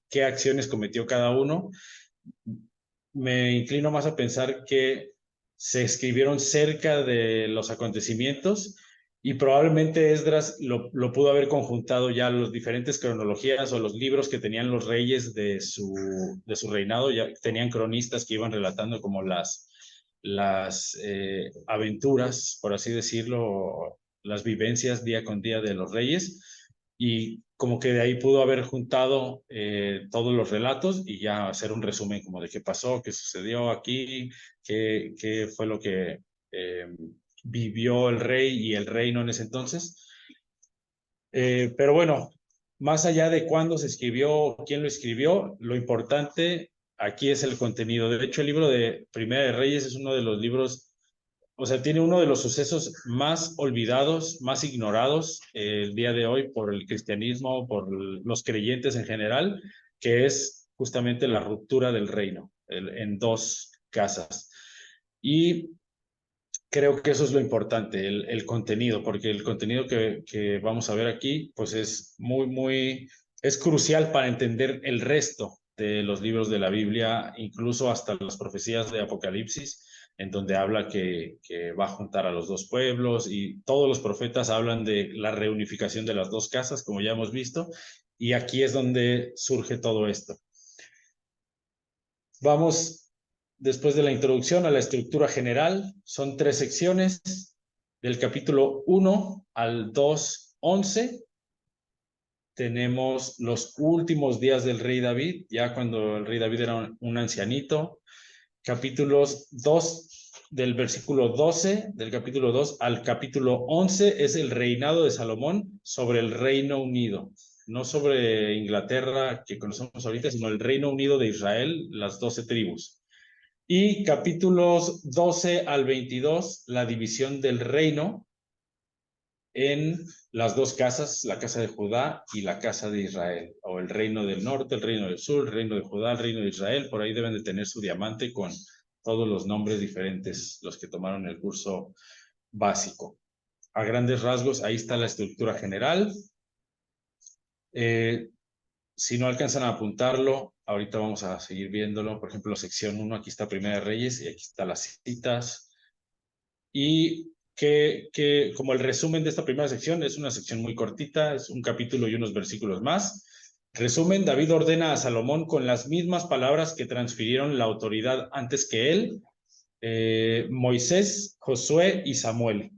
qué acciones cometió cada uno, me inclino más a pensar que se escribieron cerca de los acontecimientos y probablemente Esdras lo pudo haber conjuntado ya las diferentes cronologías o los libros que tenían los reyes de su reinado, ya tenían cronistas que iban relatando como las aventuras, por así decirlo, las vivencias día con día de los reyes, y como que de ahí pudo haber juntado todos los relatos y ya hacer un resumen como de qué pasó, qué sucedió aquí, qué fue lo que vivió el rey y el reino en ese entonces. Pero bueno, más allá de cuándo se escribió, quién lo escribió, lo importante aquí es el contenido. De hecho, el libro de Primera de Reyes es uno de los libros o sea, tiene uno de los sucesos más olvidados, más ignorados el día de hoy por el cristianismo, por los creyentes en general, que es justamente la ruptura del reino en dos casas. Y creo que eso es lo importante, el contenido, porque el contenido que vamos a ver aquí, pues es es crucial para entender el resto de los libros de la Biblia, incluso hasta las profecías de Apocalipsis, en donde habla que va a juntar a los dos pueblos y todos los profetas hablan de la reunificación de las dos casas, como ya hemos visto, y aquí es donde surge todo esto. Vamos, después de la introducción, a la estructura general. Son 3 secciones, del capítulo 1 al 2:11. Tenemos los últimos días del rey David, ya cuando el rey David era un ancianito. Capítulos 2, del versículo 12, del capítulo 2 al capítulo 11, es el reinado de Salomón sobre el Reino Unido. No sobre Inglaterra, que conocemos ahorita, sino el Reino Unido de Israel, las 12 tribus. Y capítulos 12 al 22, la división del reino en las dos casas, la casa de Judá y la casa de Israel, o el reino del norte, el reino del sur, el reino de Judá, el reino de Israel. Por ahí deben de tener su diamante con todos los nombres diferentes, los que tomaron el curso básico. A grandes rasgos, ahí está la estructura general. Si no alcanzan a apuntarlo, ahorita vamos a seguir viéndolo. Por ejemplo, sección 1, aquí está Primera de Reyes y aquí están las citas. Y que como el resumen de esta primera sección, es una sección muy cortita, es un capítulo y unos versículos más. Resumen, David ordena a Salomón con las mismas palabras que transfirieron la autoridad antes que él, Moisés, Josué y Samuel.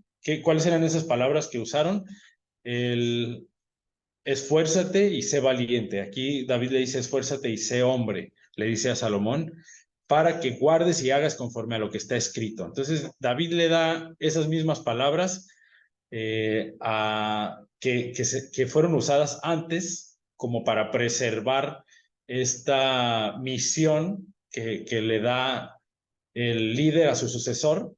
¿Cuáles eran esas palabras que usaron? El esfuérzate y sé valiente. Aquí David le dice esfuérzate y sé hombre, le dice a Salomón, para que guardes y hagas conforme a lo que está escrito. Entonces David le da esas mismas palabras que fueron usadas antes como para preservar esta misión que le da el líder a su sucesor,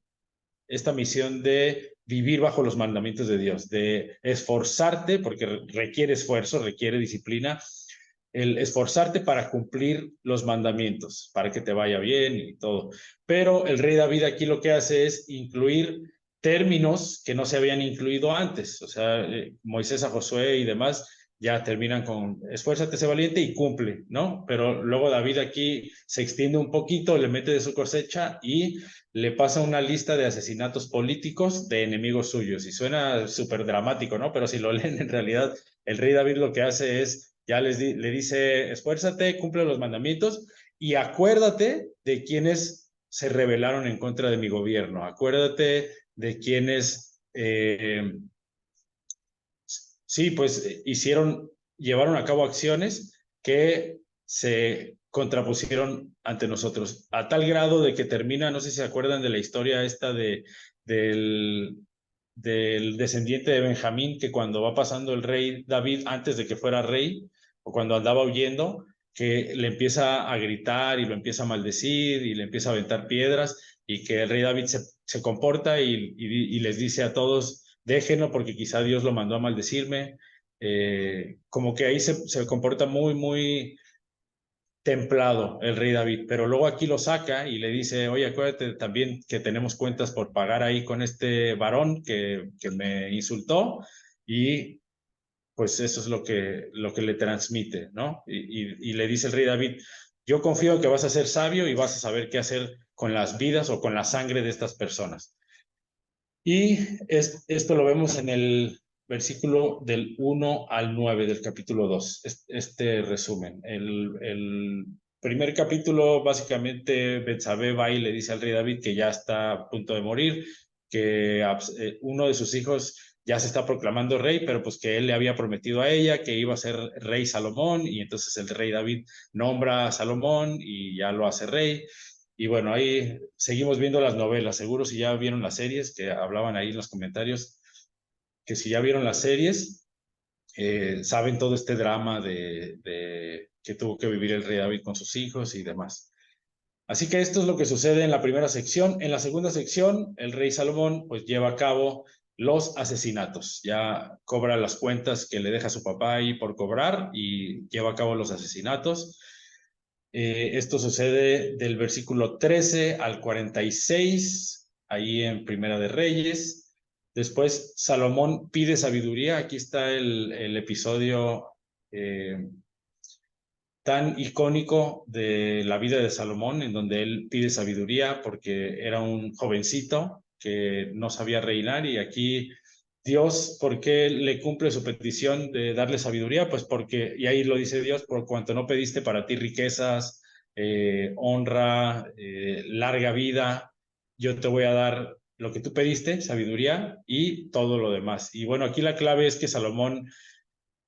esta misión de vivir bajo los mandamientos de Dios, de esforzarte, porque requiere esfuerzo, requiere disciplina, el esforzarte para cumplir los mandamientos, para que te vaya bien y todo. Pero el rey David aquí lo que hace es incluir términos que no se habían incluido antes. O sea, Moisés a Josué y demás ya terminan con esfuérzate, sé valiente y cumple, ¿no? Pero luego David aquí se extiende un poquito, le mete de su cosecha y le pasa una lista de asesinatos políticos de enemigos suyos. Y suena súper dramático, ¿no? Pero si lo leen, en realidad, el rey David lo que hace es, ya le dice, esfuérzate, cumple los mandamientos y acuérdate de quienes se rebelaron en contra de mi gobierno. Acuérdate de quienes, sí, pues llevaron a cabo acciones que se contrapusieron ante nosotros, a tal grado de que termina, no sé si se acuerdan de la historia esta del descendiente de Benjamín, que cuando va pasando el rey David, antes de que fuera rey, o cuando andaba huyendo, que le empieza a gritar y lo empieza a maldecir y le empieza a aventar piedras, y que el rey David se comporta y les dice a todos, déjenlo porque quizá Dios lo mandó a maldecirme. Como que ahí se comporta muy templado el rey David, pero luego aquí lo saca y le dice, oye, acuérdate también que tenemos cuentas por pagar ahí con este varón que me insultó, y pues eso es lo que le transmite, ¿no? Y le dice el rey David, yo confío en que vas a ser sabio y vas a saber qué hacer con las vidas o con la sangre de estas personas. Y esto lo vemos en el versículo del 1 al 9 del capítulo 2, este resumen. El primer capítulo, básicamente, Betsabé va y le dice al rey David que ya está a punto de morir, que uno de sus hijos ya se está proclamando rey, pero pues que él le había prometido a ella que iba a ser rey Salomón, y entonces el rey David nombra a Salomón y ya lo hace rey. Y bueno, ahí seguimos viendo las novelas. Seguro si ya vieron las series, que hablaban ahí en los comentarios, que si ya vieron las series, saben todo este drama de que tuvo que vivir el rey David con sus hijos y demás. Así que esto es lo que sucede en la primera sección. En la segunda sección, el rey Salomón pues lleva a cabo los asesinatos. Ya cobra las cuentas que le deja su papá ahí por cobrar y lleva a cabo los asesinatos. Esto sucede del versículo 13 al 46, ahí en Primera de Reyes. Después Salomón pide sabiduría. Aquí está el episodio tan icónico de la vida de Salomón, en donde él pide sabiduría porque era un jovencito que no sabía reinar, y aquí Dios, ¿por qué le cumple su petición de darle sabiduría? Pues porque, y ahí lo dice Dios, por cuanto no pediste para ti riquezas, honra, larga vida, yo te voy a dar lo que tú pediste, sabiduría y todo lo demás. Y bueno, aquí la clave es que Salomón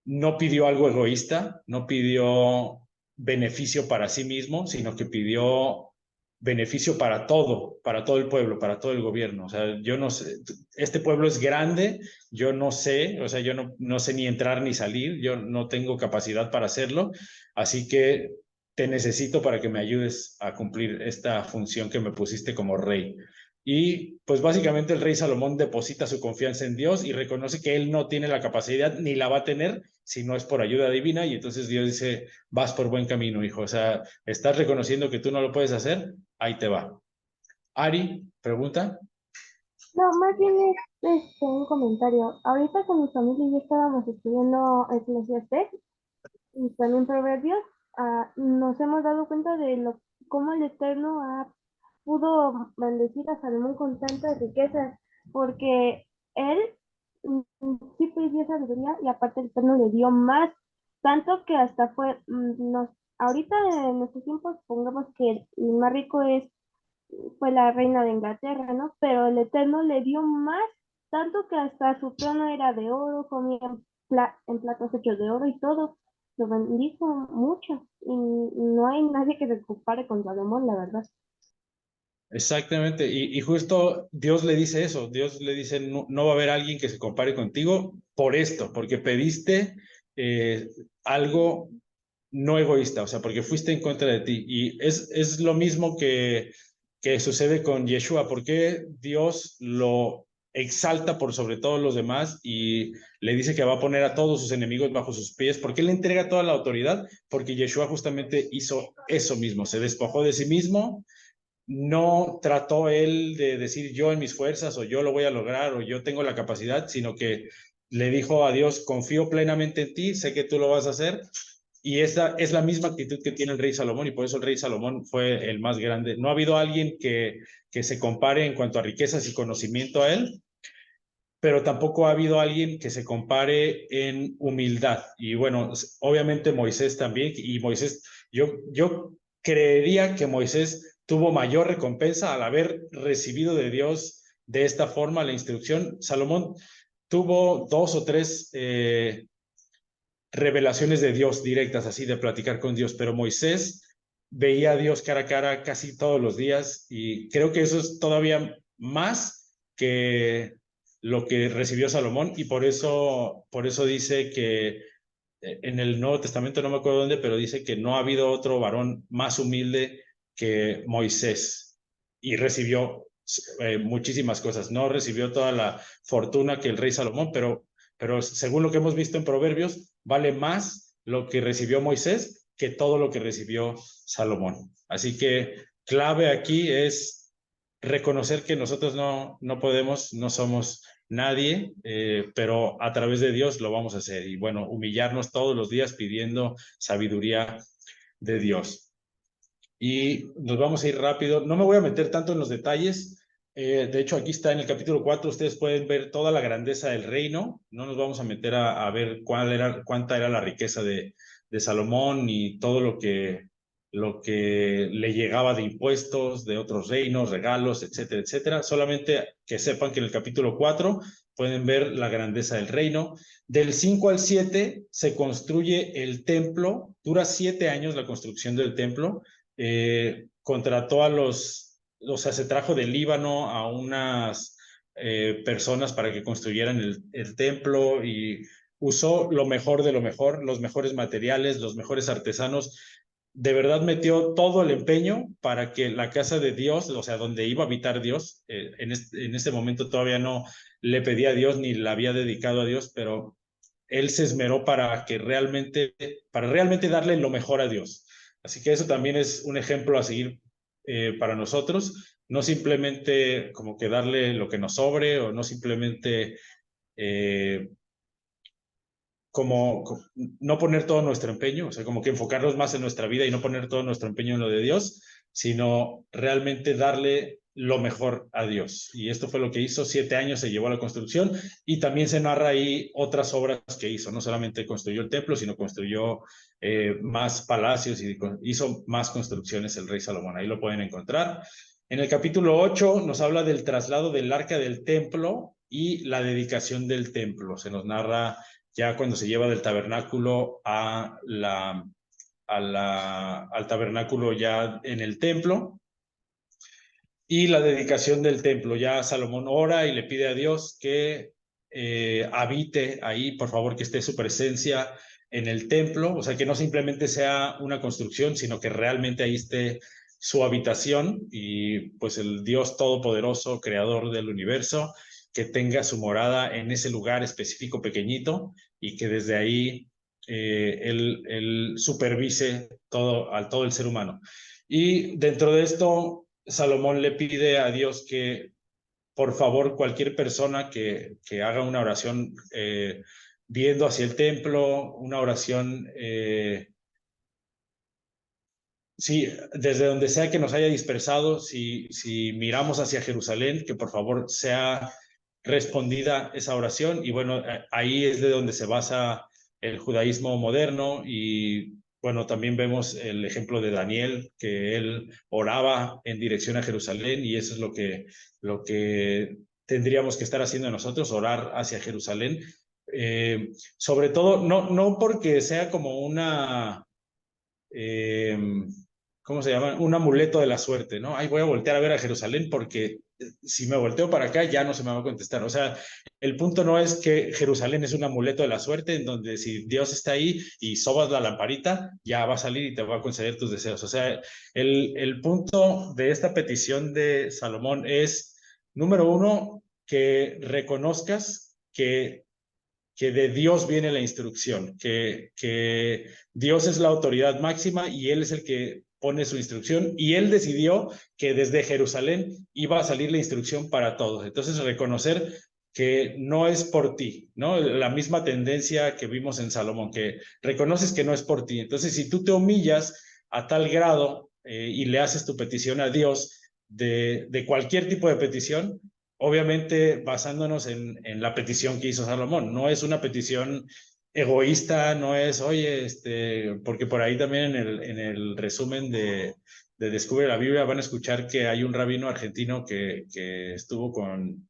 no pidió algo egoísta, no pidió beneficio para sí mismo, sino que pidió beneficio para todo el pueblo, para todo el gobierno. O sea, yo no sé, este pueblo es grande, yo no sé, o sea, yo no sé ni entrar ni salir, yo no tengo capacidad para hacerlo, así que te necesito para que me ayudes a cumplir esta función que me pusiste como rey. Y pues básicamente el rey Salomón deposita su confianza en Dios y reconoce que él no tiene la capacidad ni la va a tener si no es por ayuda divina, y entonces Dios dice, vas por buen camino, hijo. O sea, estás reconociendo que tú no lo puedes hacer, ahí te va. Ari, pregunta. No, más bien es un comentario. Ahorita con mi familia ya estábamos estudiando Eclesiastés y también Proverbios. Nos hemos dado cuenta de cómo el Eterno pudo bendecir a Salomón con tantas riquezas, porque él sí pidió sabiduría y aparte el Eterno le dio más, tanto que hasta ahorita en nuestros tiempos, pongamos que el más rico fue la reina de Inglaterra, ¿no? Pero el Eterno le dio más, tanto que hasta su trono era de oro, comía en platos hechos de oro y todo. Lo bendijo mucho y no hay nadie que se compare con Salomón, la verdad. Exactamente, y justo Dios le dice eso, Dios le dice, no, no va a haber alguien que se compare contigo por esto, porque pediste algo no egoísta, o sea, porque fuiste en contra de ti. Y es lo mismo que sucede con Yeshua, porque Dios lo exalta por sobre todos los demás y le dice que va a poner a todos sus enemigos bajo sus pies. ¿Por qué le entrega toda la autoridad? Porque Yeshua justamente hizo eso mismo, se despojó de sí mismo. No trató él de decir yo en mis fuerzas o yo lo voy a lograr o yo tengo la capacidad, sino que le dijo a Dios, confío plenamente en ti, sé que tú lo vas a hacer. Y esa es la misma actitud que tiene el rey Salomón, y por eso el rey Salomón fue el más grande. No ha habido alguien que se compare en cuanto a riquezas y conocimiento a él, pero tampoco ha habido alguien que se compare en humildad. Y bueno, obviamente Moisés también, y Moisés, yo creería que Moisés tuvo mayor recompensa al haber recibido de Dios de esta forma la instrucción. Salomón tuvo dos o tres revelaciones de Dios directas, así de platicar con Dios, pero Moisés veía a Dios cara a cara casi todos los días, y creo que eso es todavía más que lo que recibió Salomón, y por eso dice que en el Nuevo Testamento, no me acuerdo dónde, pero dice que no ha habido otro varón más humilde que Moisés, y recibió muchísimas cosas. No recibió toda la fortuna que el rey Salomón, pero según lo que hemos visto en Proverbios, vale más lo que recibió Moisés que todo lo que recibió Salomón. Así que clave aquí es reconocer que nosotros no podemos, no somos nadie, pero a través de Dios lo vamos a hacer. Y bueno, humillarnos todos los días pidiendo sabiduría de Dios. Y nos vamos a ir rápido. No me voy a meter tanto en los detalles. De hecho, aquí está en el capítulo 4, ustedes pueden ver toda la grandeza del reino. No nos vamos a meter a ver cuánta era la riqueza de Salomón y todo lo que le llegaba de impuestos, de otros reinos, regalos, etcétera, etcétera. Solamente que sepan que en el capítulo 4 pueden ver la grandeza del reino. Del 5 al 7 se construye el templo. Dura 7 años la construcción del templo. Contrató o sea, se trajo del Líbano a unas personas para que construyeran el templo, y usó lo mejor de lo mejor, los mejores materiales, los mejores artesanos. de verdad metió todo el empeño para que la casa de Dios, o sea, donde iba a habitar Dios, en este momento todavía no le pedía a Dios ni la había dedicado a Dios, pero él se esmeró para realmente darle lo mejor a Dios. Así que eso también es un ejemplo a seguir para nosotros, no simplemente como que darle lo que nos sobre o no simplemente como no poner todo nuestro empeño, o sea, como que enfocarnos más en nuestra vida y no poner todo nuestro empeño en lo de Dios, sino realmente darle lo mejor a Dios. Y esto fue lo que hizo. 7 años se llevó a la construcción y también se narra ahí otras obras que hizo. No solamente construyó el templo, sino construyó más palacios y hizo más construcciones el rey Salomón. Ahí lo pueden encontrar. En el capítulo 8 nos habla del traslado del arca del templo y la dedicación del templo. Se nos narra ya cuando se lleva del tabernáculo al tabernáculo ya en el templo, y la dedicación del templo. Ya Salomón ora y le pide a Dios que habite ahí, por favor, que esté su presencia en el templo, o sea, que no simplemente sea una construcción, sino que realmente ahí esté su habitación, y pues el Dios todopoderoso, creador del universo, que tenga su morada en ese lugar específico pequeñito, y que desde ahí él supervise todo el ser humano. Y dentro de esto, Salomón le pide a Dios que, por favor, cualquier persona que haga una oración viendo hacia el templo, una oración, sí, desde donde sea que nos haya dispersado, si miramos hacia Jerusalén, que por favor sea respondida esa oración. Y bueno, ahí es de donde se basa el judaísmo moderno. Y bueno, también vemos el ejemplo de Daniel, que él oraba en dirección a Jerusalén, y eso es lo que tendríamos que estar haciendo nosotros, orar hacia Jerusalén. Sobre todo, no porque sea como una... ¿cómo se llama? Un amuleto de la suerte, ¿no? Ay, voy a voltear a ver a Jerusalén porque si me volteo para acá ya no se me va a contestar. O sea, el punto no es que Jerusalén es un amuleto de la suerte en donde si Dios está ahí y sobas la lamparita, ya va a salir y te va a conceder tus deseos. O sea, el punto de esta petición de Salomón es, número uno, que reconozcas que de Dios viene la instrucción, que Dios es la autoridad máxima y Él es el que pone su instrucción, y Él decidió que desde Jerusalén iba a salir la instrucción para todos. Entonces, reconocer que no es por ti, ¿no? La misma tendencia que vimos en Salomón, que reconoces que no es por ti. Entonces, si tú te humillas a tal grado y le haces tu petición a Dios de cualquier tipo de petición, obviamente basándonos en la petición que hizo Salomón. No es una petición egoísta, no es, oye, porque por ahí también en el resumen de Descubre la Biblia van a escuchar que hay un rabino argentino que estuvo con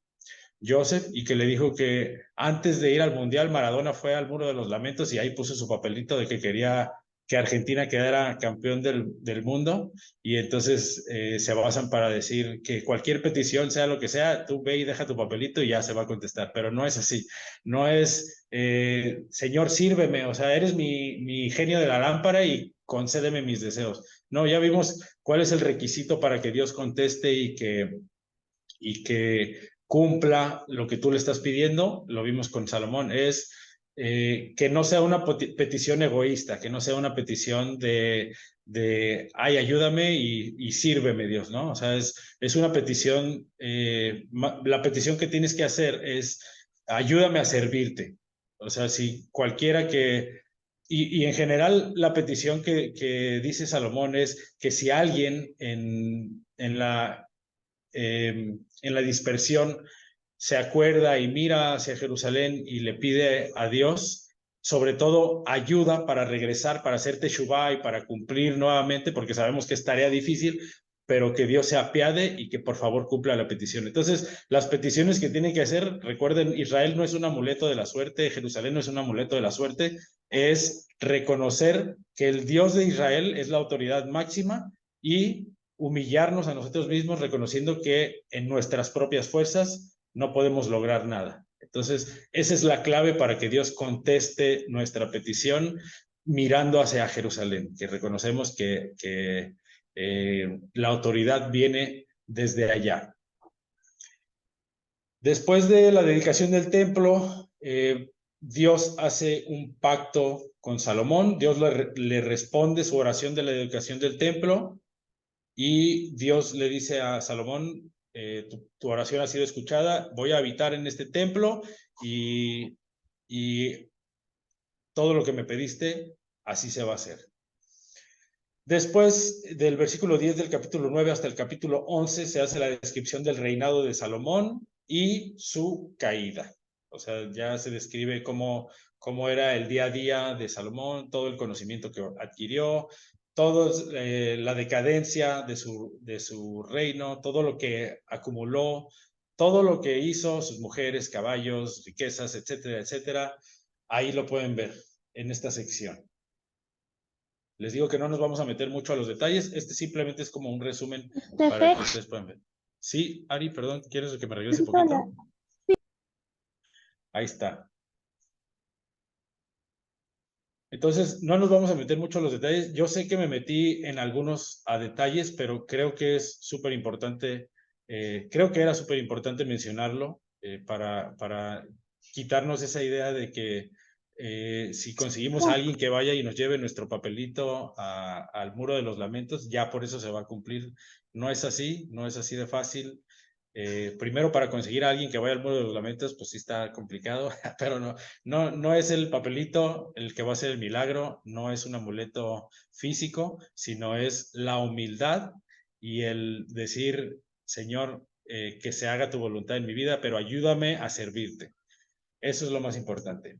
Joseph y que le dijo que antes de ir al Mundial, Maradona fue al Muro de los Lamentos y ahí puso su papelito de que quería que Argentina quedara campeón del mundo. Y entonces se basan para decir que cualquier petición, sea lo que sea, tú ve y deja tu papelito y ya se va a contestar. Pero no es así. No es, Señor, sírveme, o sea, eres mi genio de la lámpara y concédeme mis deseos. No, ya vimos cuál es el requisito para que Dios conteste y que cumpla lo que tú le estás pidiendo. Lo vimos con Salomón, es que no sea una petición egoísta, que no sea una petición de ay, ayúdame y sírveme, Dios, ¿no? O sea, es una petición, la petición que tienes que hacer es ayúdame a servirte. O sea, si cualquiera que... Y en general la petición que dice Salomón es que si alguien en la dispersión se acuerda y mira hacia Jerusalén y le pide a Dios, sobre todo ayuda para regresar, para hacer teshuvá y para cumplir nuevamente, porque sabemos que es tarea difícil, pero que Dios se apiade y que por favor cumpla la petición. Entonces, las peticiones que tiene que hacer, recuerden, Israel no es un amuleto de la suerte, Jerusalén no es un amuleto de la suerte, es reconocer que el Dios de Israel es la autoridad máxima y humillarnos a nosotros mismos reconociendo que en nuestras propias fuerzas no podemos lograr nada. Entonces, esa es la clave para que Dios conteste nuestra petición mirando hacia Jerusalén, que reconocemos que la autoridad viene desde allá. Después de la dedicación del templo, Dios hace un pacto con Salomón. Dios le responde su oración de la dedicación del templo y Dios le dice a Salomón, tu oración ha sido escuchada, voy a habitar en este templo y todo lo que me pediste, así se va a hacer. Después del versículo 10 del capítulo 9 hasta el capítulo 11 se hace la descripción del reinado de Salomón y su caída. O sea, ya se describe cómo era el día a día de Salomón, todo el conocimiento que adquirió, la decadencia de su reino, todo lo que acumuló, todo lo que hizo, sus mujeres, caballos, riquezas, etcétera, etcétera. Ahí lo pueden ver en esta sección. Les digo que no nos vamos a meter mucho a los detalles. Este simplemente es como un resumen para que ustedes puedan ver. Sí, Ari, perdón, ¿quieres que me regrese un poquito? Ahí está. Entonces, no nos vamos a meter mucho a los detalles. Yo sé que me metí en algunos a detalles, pero creo que es súper importante, creo que era súper importante mencionarlo para quitarnos esa idea de que si conseguimos a alguien que vaya y nos lleve nuestro papelito al Muro de los Lamentos, ya por eso se va a cumplir. No es así, no es así de fácil. Primero, para conseguir a alguien que vaya al Muro de los Lamentos, pues sí está complicado, pero no es el papelito el que va a hacer el milagro, no es un amuleto físico, sino es la humildad y el decir, Señor, que se haga tu voluntad en mi vida, pero ayúdame a servirte. Eso es lo más importante.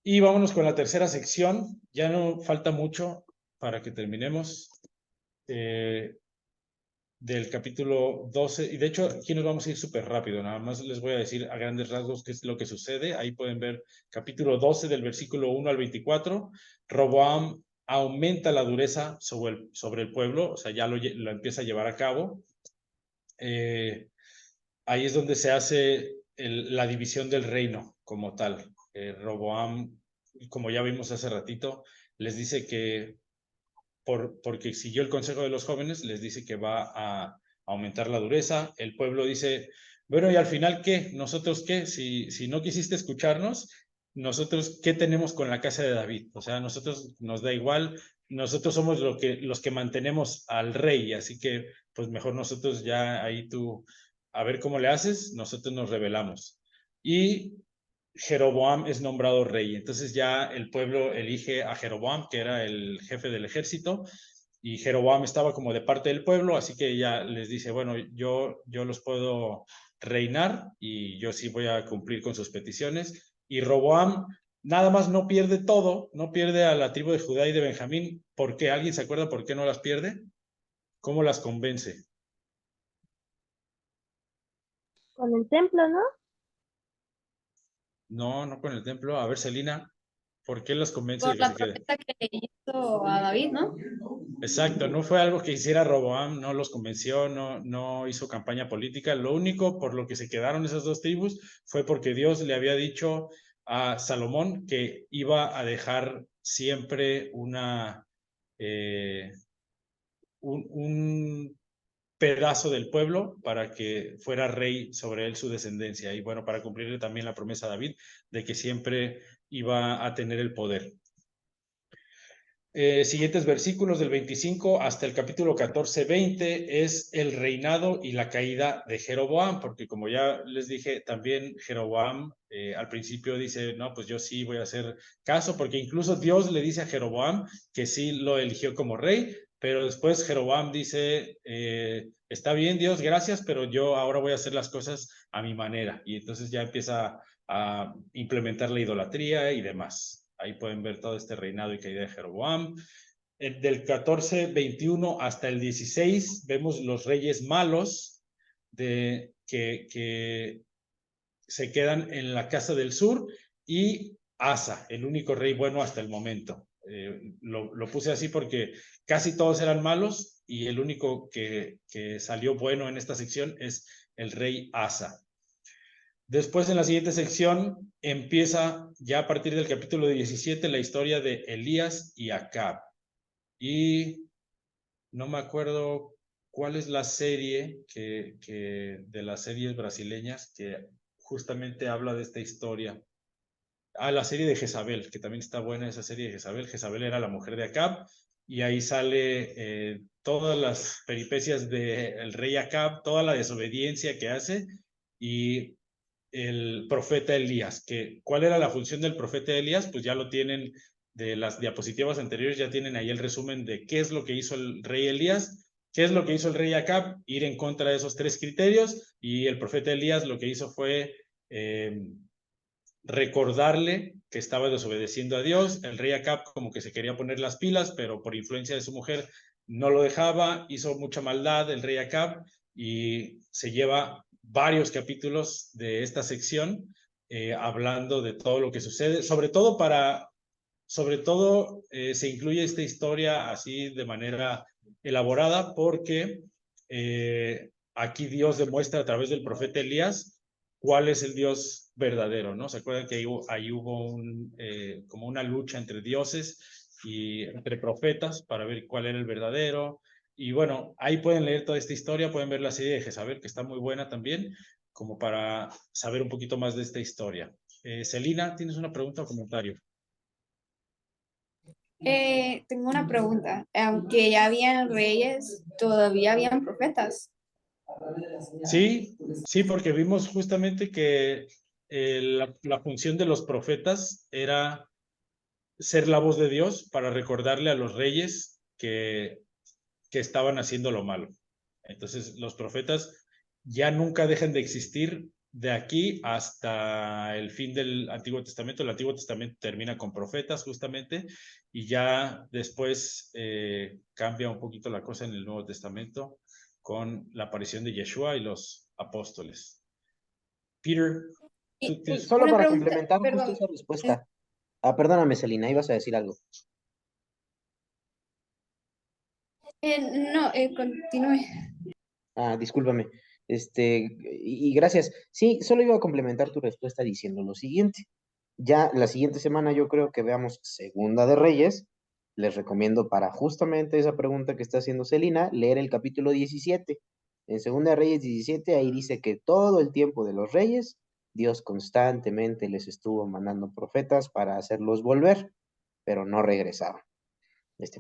Y vámonos con la tercera sección. Ya no falta mucho para que terminemos. Del capítulo 12, y de hecho aquí nos vamos a ir súper rápido, nada más les voy a decir a grandes rasgos qué es lo que sucede. Ahí pueden ver capítulo 12 del versículo 1 al 24. Roboam aumenta la dureza sobre el pueblo, o sea, ya lo empieza a llevar a cabo. Ahí es donde se hace la división del reino como tal. Roboam, como ya vimos hace ratito, les dice que porque siguió el consejo de los jóvenes, les dice que va a aumentar la dureza. El pueblo dice, bueno, ¿y al final qué? ¿Nosotros qué? Si no quisiste escucharnos, nosotros, ¿qué tenemos con la casa de David? O sea, nosotros nos da igual, nosotros somos los que mantenemos al rey, así que pues mejor nosotros ya ahí tú, a ver cómo le haces, nosotros nos rebelamos. Y Jeroboam es nombrado rey. Entonces ya el pueblo elige a Jeroboam, que era el jefe del ejército, y Jeroboam estaba como de parte del pueblo, así que ya les dice, bueno, yo los puedo reinar y yo sí voy a cumplir con sus peticiones. Y Roboam nada más no pierde todo, no pierde a la tribu de Judá y de Benjamín. ¿Por qué? ¿Alguien se acuerda por qué no las pierde? ¿Cómo las convence? Con el templo, ¿no? No con el templo. A ver, Celina, ¿por qué las convence de Por que la se quede? promesa que le hizo a David, ¿no? Exacto, no fue algo que hiciera Roboam, no los convenció, no hizo campaña política. Lo único por lo que se quedaron esas dos tribus fue porque Dios le había dicho a Salomón que iba a dejar siempre un pedazo del pueblo para que fuera rey sobre él su descendencia. Y bueno, para cumplirle también la promesa a David de que siempre iba a tener el poder. Siguientes versículos del 25 hasta el capítulo 14-20 es el reinado y la caída de Jeroboam, porque como ya les dije, también Jeroboam al principio dice, no, pues yo sí voy a hacer caso, porque incluso Dios le dice a Jeroboam que sí lo eligió como rey, pero después Jeroboam dice, está bien Dios, gracias, pero yo ahora voy a hacer las cosas a mi manera, y entonces ya empieza a implementar la idolatría y demás. Ahí pueden ver todo este reinado y caída de Jeroboam. Del 14-21 hasta el 16 vemos los reyes malos que se quedan en la casa del sur y Asa, el único rey bueno hasta el momento. Lo puse así porque casi todos eran malos y el único que salió bueno en esta sección es el rey Asa. Después, en la siguiente sección, empieza ya a partir del capítulo 17 la historia de Elías y Acab. Y no me acuerdo cuál es la serie de las series brasileñas que justamente habla de esta historia. Ah, la serie de Jezabel, que también está buena esa serie de Jezabel. Jezabel era la mujer de Acab y ahí sale todas las peripecias del rey Acab, toda la desobediencia que hace y el profeta Elías. ¿Cuál era la función del profeta Elías? Pues ya lo tienen de las diapositivas anteriores, ya tienen ahí el resumen de qué es lo que hizo el rey Elías. ¿Qué es lo que hizo el rey Acab? Ir en contra de esos tres criterios, y el profeta Elías lo que hizo fue recordarle que estaba desobedeciendo a Dios. El rey Acab como que se quería poner las pilas, pero por influencia de su mujer no lo dejaba, hizo mucha maldad el rey Acab, y se lleva varios capítulos de esta sección hablando de todo lo que sucede, sobre todo se incluye esta historia así de manera elaborada porque aquí Dios demuestra a través del profeta Elías cuál es el Dios verdadero, ¿no? ¿Se acuerdan que ahí hubo como una lucha entre dioses y entre profetas para ver cuál era el verdadero? Y bueno, ahí pueden leer toda esta historia, pueden ver la serie de Jezabel, que está muy buena también, como para saber un poquito más de esta historia. Celina, ¿tienes una pregunta o comentario? Tengo una pregunta. Aunque ya habían reyes, todavía habían profetas. Sí, sí, porque vimos justamente que la función de los profetas era ser la voz de Dios para recordarle a los reyes que estaban haciendo lo malo. Entonces, los profetas ya nunca dejan de existir de aquí hasta el fin del Antiguo Testamento. El Antiguo Testamento termina con profetas justamente, y ya después cambia un poquito la cosa en el Nuevo Testamento con la aparición de Yeshua y los apóstoles. Peter, tú tienes... Solo Una para pregunta, complementar justo perdón. esa respuesta. Perdóname, Celina, ibas a decir algo. No, continúe. Discúlpame. Y gracias. Sí, solo iba a complementar tu respuesta diciendo lo siguiente. Ya la siguiente semana yo creo que veamos Segunda de Reyes. Les recomiendo para justamente esa pregunta que está haciendo Celina, leer el capítulo 17. En Segunda de Reyes 17, ahí dice que todo el tiempo de los reyes, Dios constantemente les estuvo mandando profetas para hacerlos volver, pero no regresaban.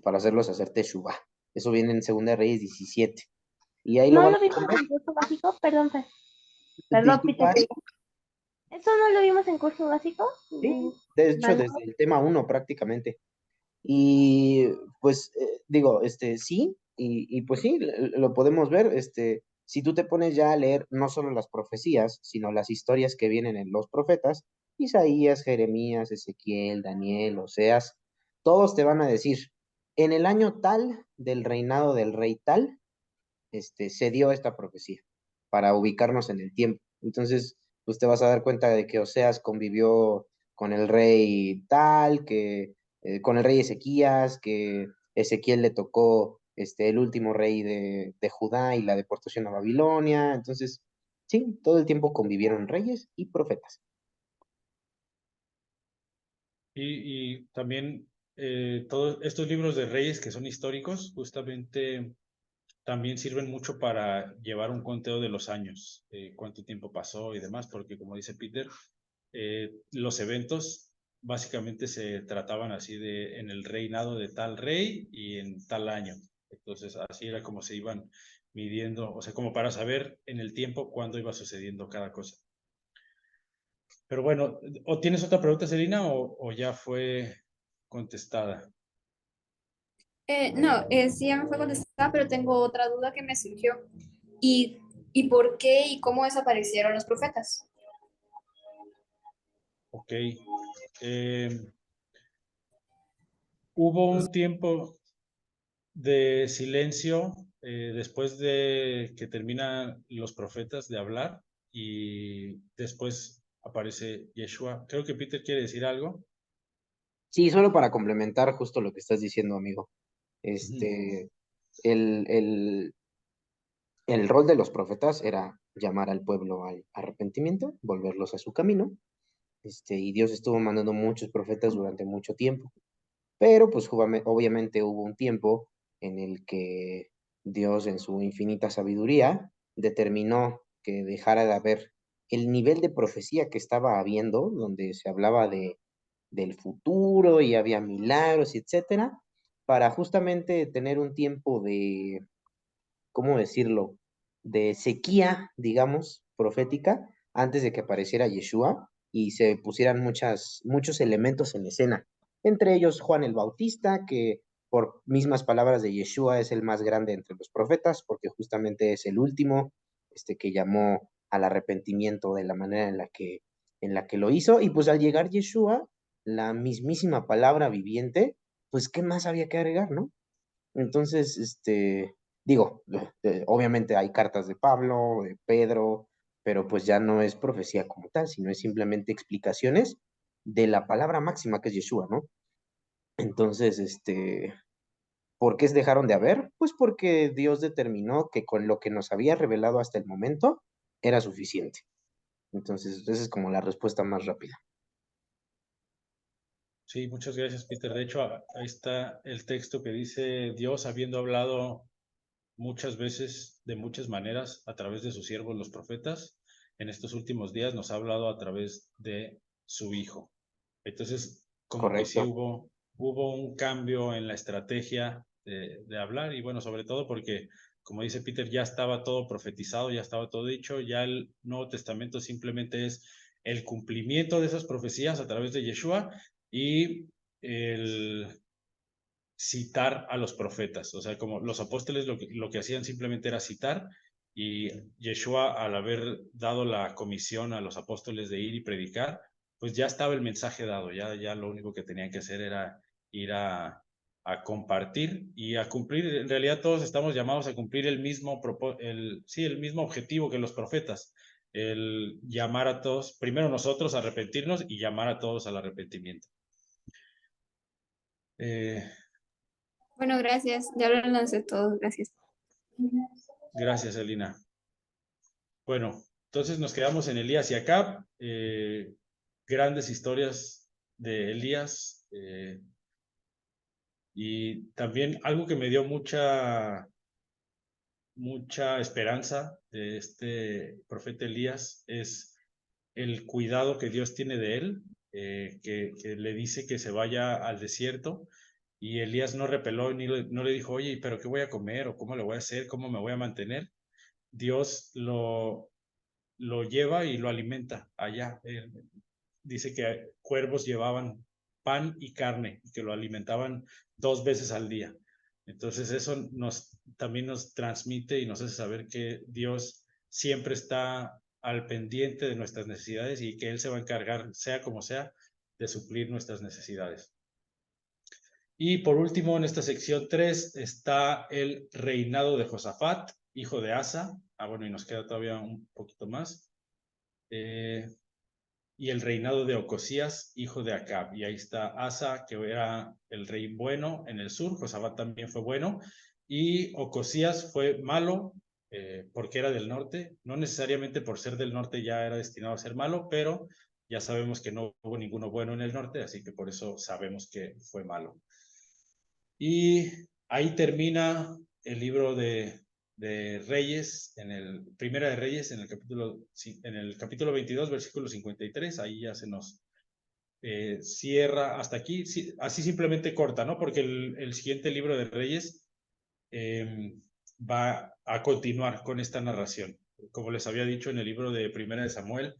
Para hacerlos hacer teshuvá. Eso viene en Segunda de Reyes 17. Y ahí lo No van lo a vimos poner. en curso básico, perdón, perdón, Peter. Disculpa, ¿Eso no lo vimos en curso básico? sí, de hecho, Vale. desde el tema 1 prácticamente. Y pues digo, sí, y pues sí, lo podemos ver, si tú te pones ya a leer no solo las profecías, sino las historias que vienen en los profetas, Isaías, Jeremías, Ezequiel, Daniel, Oseas, todos te van a decir, en el año tal del reinado del rey tal, se dio esta profecía para ubicarnos en el tiempo. Entonces, pues te vas a dar cuenta de que Oseas convivió con el rey tal, con el rey Ezequías, que Ezequiel le tocó el último rey de Judá y la deportación a Babilonia. Entonces, sí, todo el tiempo convivieron reyes y profetas. Y también todos estos libros de reyes que son históricos, justamente también sirven mucho para llevar un conteo de los años, cuánto tiempo pasó y demás, porque como dice Peter, los eventos básicamente se trataban así en el reinado de tal rey y en tal año. Entonces así era como se iban midiendo, o sea, como para saber en el tiempo cuándo iba sucediendo cada cosa. Pero bueno, ¿o tienes otra pregunta, Celina, o ya fue contestada? No, sí ya me fue contestada, pero tengo otra duda que me surgió. ¿Y, y por qué y cómo desaparecieron los profetas? Ok. Hubo un tiempo de silencio después de que terminan los profetas de hablar, y después aparece Yeshua. Creo que Peter quiere decir algo. Sí, solo para complementar justo lo que estás diciendo, amigo. Ujú. El, el, el rol de los profetas era llamar al pueblo al arrepentimiento, volverlos a su camino. Y Dios estuvo mandando muchos profetas durante mucho tiempo. Pero pues obviamente hubo un tiempo en el que Dios en su infinita sabiduría determinó que dejara de haber el nivel de profecía que estaba habiendo, donde se hablaba del futuro y había milagros, etcétera, para justamente tener un tiempo de, ¿cómo decirlo?, de sequía, digamos, profética, antes de que apareciera Yeshua y se pusieran muchos elementos en escena. Entre ellos Juan el Bautista, que por mismas palabras de Yeshua es el más grande entre los profetas, porque justamente es el último que llamó al arrepentimiento de la manera en la que lo hizo. Y pues al llegar Yeshua, la mismísima palabra viviente, pues ¿qué más había que agregar, no? Entonces, digo, obviamente hay cartas de Pablo, de Pedro, pero pues ya no es profecía como tal, sino es simplemente explicaciones de la palabra máxima que es Yeshua, ¿no? Entonces, ¿por qué dejaron de haber? Pues porque Dios determinó que con lo que nos había revelado hasta el momento era suficiente. Entonces, esa es como la respuesta más rápida. Sí, muchas gracias, Peter. De hecho, ahí está el texto que dice: Dios, habiendo hablado muchas veces, de muchas maneras, a través de sus siervos los profetas, en estos últimos días nos ha hablado a través de su Hijo. Entonces, como que sí Correcto. hubo un cambio en la estrategia de hablar, y bueno, sobre todo porque, como dice Peter, ya estaba todo profetizado, ya estaba todo dicho, ya el Nuevo Testamento simplemente es el cumplimiento de esas profecías a través de Yeshua y el citar a los profetas. O sea, como los apóstoles lo que hacían simplemente era citar, y Yeshua, al haber dado la comisión a los apóstoles de ir y predicar, pues ya estaba el mensaje dado, ya lo único que tenían que hacer era ir a compartir y a cumplir. En realidad todos estamos llamados a cumplir el mismo objetivo que los profetas, el llamar a todos, primero nosotros a arrepentirnos y llamar a todos al arrepentimiento. Bueno, gracias. Ya lo lancé todo. Gracias. Gracias, Elina. Bueno, entonces nos quedamos en Elías y Acab. Grandes historias de Elías. Y también algo que me dio mucha esperanza de este profeta Elías es el cuidado que Dios tiene de él, que le dice que se vaya al desierto, y Elías no repeló ni no le dijo: oye, pero ¿qué voy a comer? ¿O cómo lo voy a hacer? ¿Cómo me voy a mantener? Dios lo lleva y lo alimenta allá. Dice que cuervos llevaban pan y carne, y que lo alimentaban 2 veces al día. Entonces eso también nos transmite y nos hace saber que Dios siempre está al pendiente de nuestras necesidades y que Él se va a encargar, sea como sea, de suplir nuestras necesidades. Y por último, en esta sección 3 está el reinado de Josafat, hijo de Asa. Bueno, y nos queda todavía un poquito más. Y el reinado de Ocosías, hijo de Acab. Y ahí está Asa, que era el rey bueno en el sur. Josafat también fue bueno. Y Ocosías fue malo porque era del norte. No necesariamente por ser del norte ya era destinado a ser malo, pero ya sabemos que no hubo ninguno bueno en el norte, así que por eso sabemos que fue malo. Y ahí termina el libro de Reyes, Primera de Reyes, en el capítulo 22, versículo 53. Ahí ya se nos cierra hasta aquí. Así simplemente corta, ¿no? Porque el siguiente libro de Reyes va a continuar con esta narración. Como les había dicho en el libro de Primera de Samuel,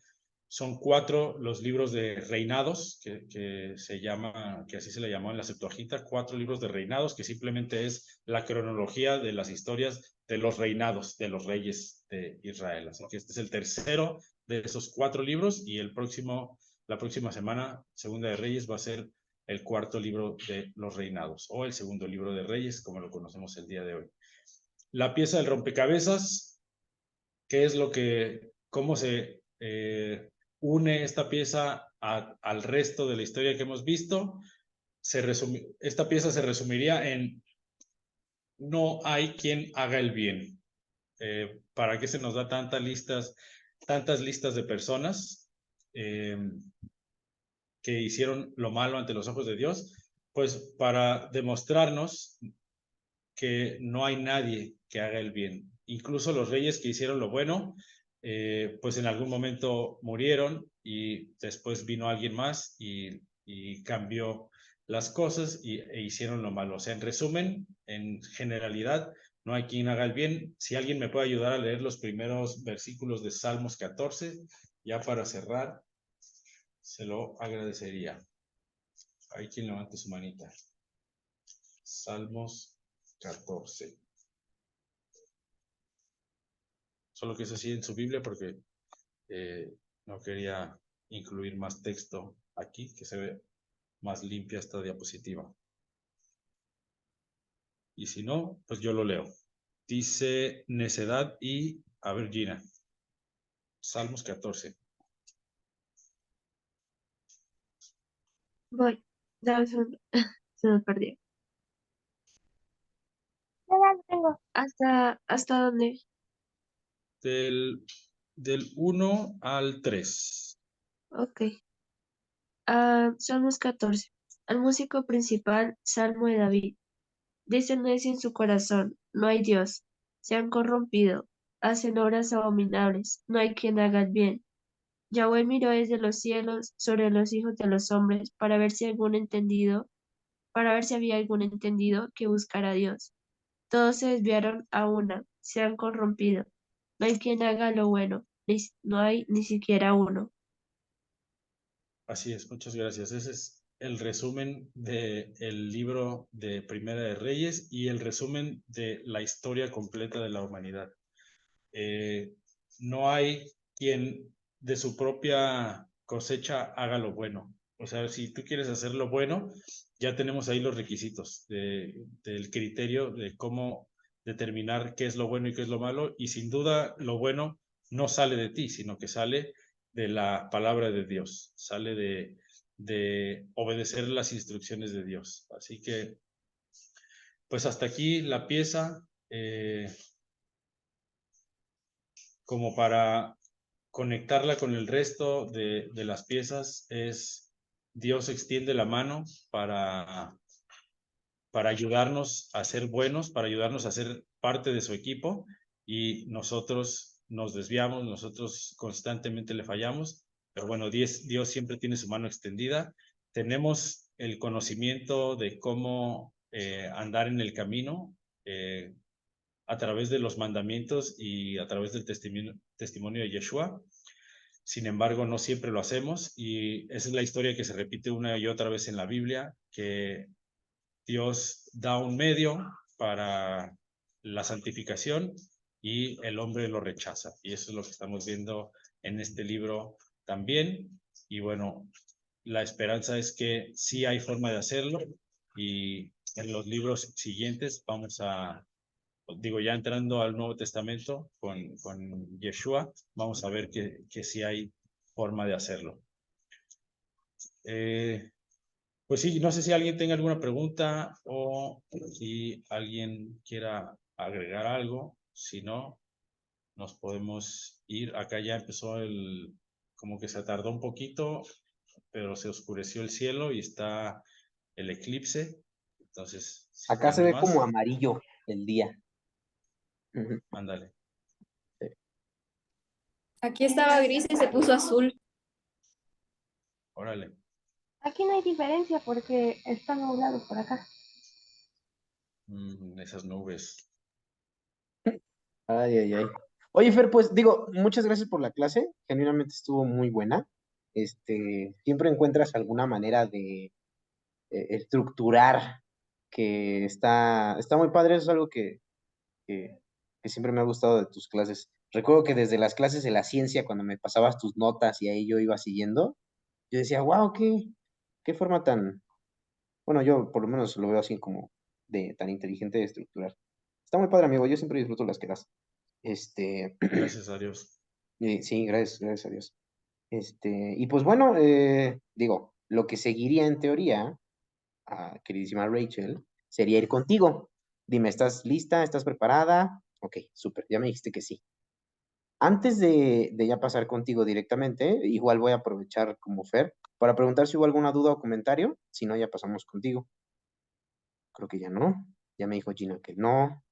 son 4 los libros de reinados, que así se le llamó en la Septuaginta, 4 libros de reinados, que simplemente es la cronología de las historias de los reinados de los reyes de Israel. Así que este es el tercero de esos 4 libros, y la próxima semana, Segunda de Reyes, va a ser el 4º libro de los reinados, o el segundo libro de Reyes, como lo conocemos el día de hoy. La pieza del rompecabezas, ¿qué es cómo se une esta pieza al resto de la historia que hemos visto? Esta pieza se resumiría en: no hay quien haga el bien. ¿para qué se nos da tantas listas de personas que hicieron lo malo ante los ojos de Dios? Pues para demostrarnos que no hay nadie que haga el bien. Incluso los reyes que hicieron lo bueno, pues en algún momento murieron y después vino alguien más y cambió las cosas e hicieron lo malo. O sea, en resumen, en generalidad, no hay quien haga el bien. Si alguien me puede ayudar a leer los primeros versículos de Salmos 14, ya para cerrar, se lo agradecería. Hay quien levante su manita. Salmos 14. Solo que es así en su Biblia porque no quería incluir más texto aquí, que se ve más limpia esta diapositiva. Y si no, pues yo lo leo. Dice necedad y, a ver, Gina, Salmos 14. Voy. Dame un segundo. Se me perdió. Ya la tengo. ¿Hasta dónde? Del 1 al 3. Ok. Salmos 14. Al músico principal, Salmo de David. Dice necio en su corazón, no hay Dios. Se han corrompido, hacen obras abominables, no hay quien haga el bien. Yahweh miró desde los cielos sobre los hijos de los hombres para ver si había algún entendido que buscara a Dios. Todos se desviaron a una, se han corrompido. No hay quien haga lo bueno, no hay ni siquiera uno. Así es, muchas gracias. Ese es el resumen del libro de Primera de Reyes y el resumen de la historia completa de la humanidad. No hay quien de su propia cosecha haga lo bueno. O sea, si tú quieres hacer lo bueno, ya tenemos ahí los requisitos del criterio de cómo determinar qué es lo bueno y qué es lo malo. Y sin duda, lo bueno no sale de ti, sino que sale de la palabra de Dios, sale de obedecer las instrucciones de Dios. Así que, pues hasta aquí la pieza. Como para conectarla con el resto de las piezas, es Dios extiende la mano para ayudarnos a ser buenos, para ayudarnos a ser parte de su equipo, y nosotros nos desviamos, nosotros constantemente le fallamos, pero bueno, Dios siempre tiene su mano extendida. Tenemos el conocimiento de cómo andar en el camino, a través de los mandamientos y a través del testimonio de Yeshua. Sin embargo, no siempre lo hacemos, y esa es la historia que se repite una y otra vez en la Biblia, que Dios da un medio para la santificación y el hombre lo rechaza. Y eso es lo que estamos viendo en este libro también. Y bueno, la esperanza es que sí hay forma de hacerlo, y en los libros siguientes vamos a, digo, ya entrando al Nuevo Testamento con Yeshua, vamos a ver que sí hay forma de hacerlo. Pues sí, no sé si alguien tenga alguna pregunta o si alguien quiera agregar algo. Si no, nos podemos ir. Acá ya empezó como que se tardó un poquito, pero se oscureció el cielo y está el eclipse. Entonces, si Acá ya se no hay ve como más, amarillo el día. Ujú. ándale. Aquí estaba gris y se puso azul. Órale. Aquí no hay diferencia porque está nublado por acá. Esas nubes. Ay, ay, ay. Oye, Fer, pues digo, muchas gracias por la clase. Genuinamente estuvo muy buena. Siempre encuentras alguna manera de estructurar que está muy padre. Eso es algo que, que siempre me ha gustado de tus clases. Recuerdo que desde las clases de la ciencia, cuando me pasabas tus notas y ahí yo iba siguiendo, yo decía, wow, qué forma tan, bueno, yo por lo menos lo veo así como de tan inteligente de estructurar. Está muy padre, amigo. Yo siempre disfruto las que das. Este, Gracias a Dios. sí, gracias a Dios. Y pues bueno, digo, lo que seguiría en teoría, queridísima Rachel, sería ir contigo. Dime, ¿estás lista? ¿Estás preparada? Ok, súper, ya me dijiste que sí. Antes de ya pasar contigo directamente, igual voy a aprovechar como Fer para preguntar si hubo alguna duda o comentario. Si no, ya pasamos contigo. Creo que ya no. Ya me dijo Gina que no.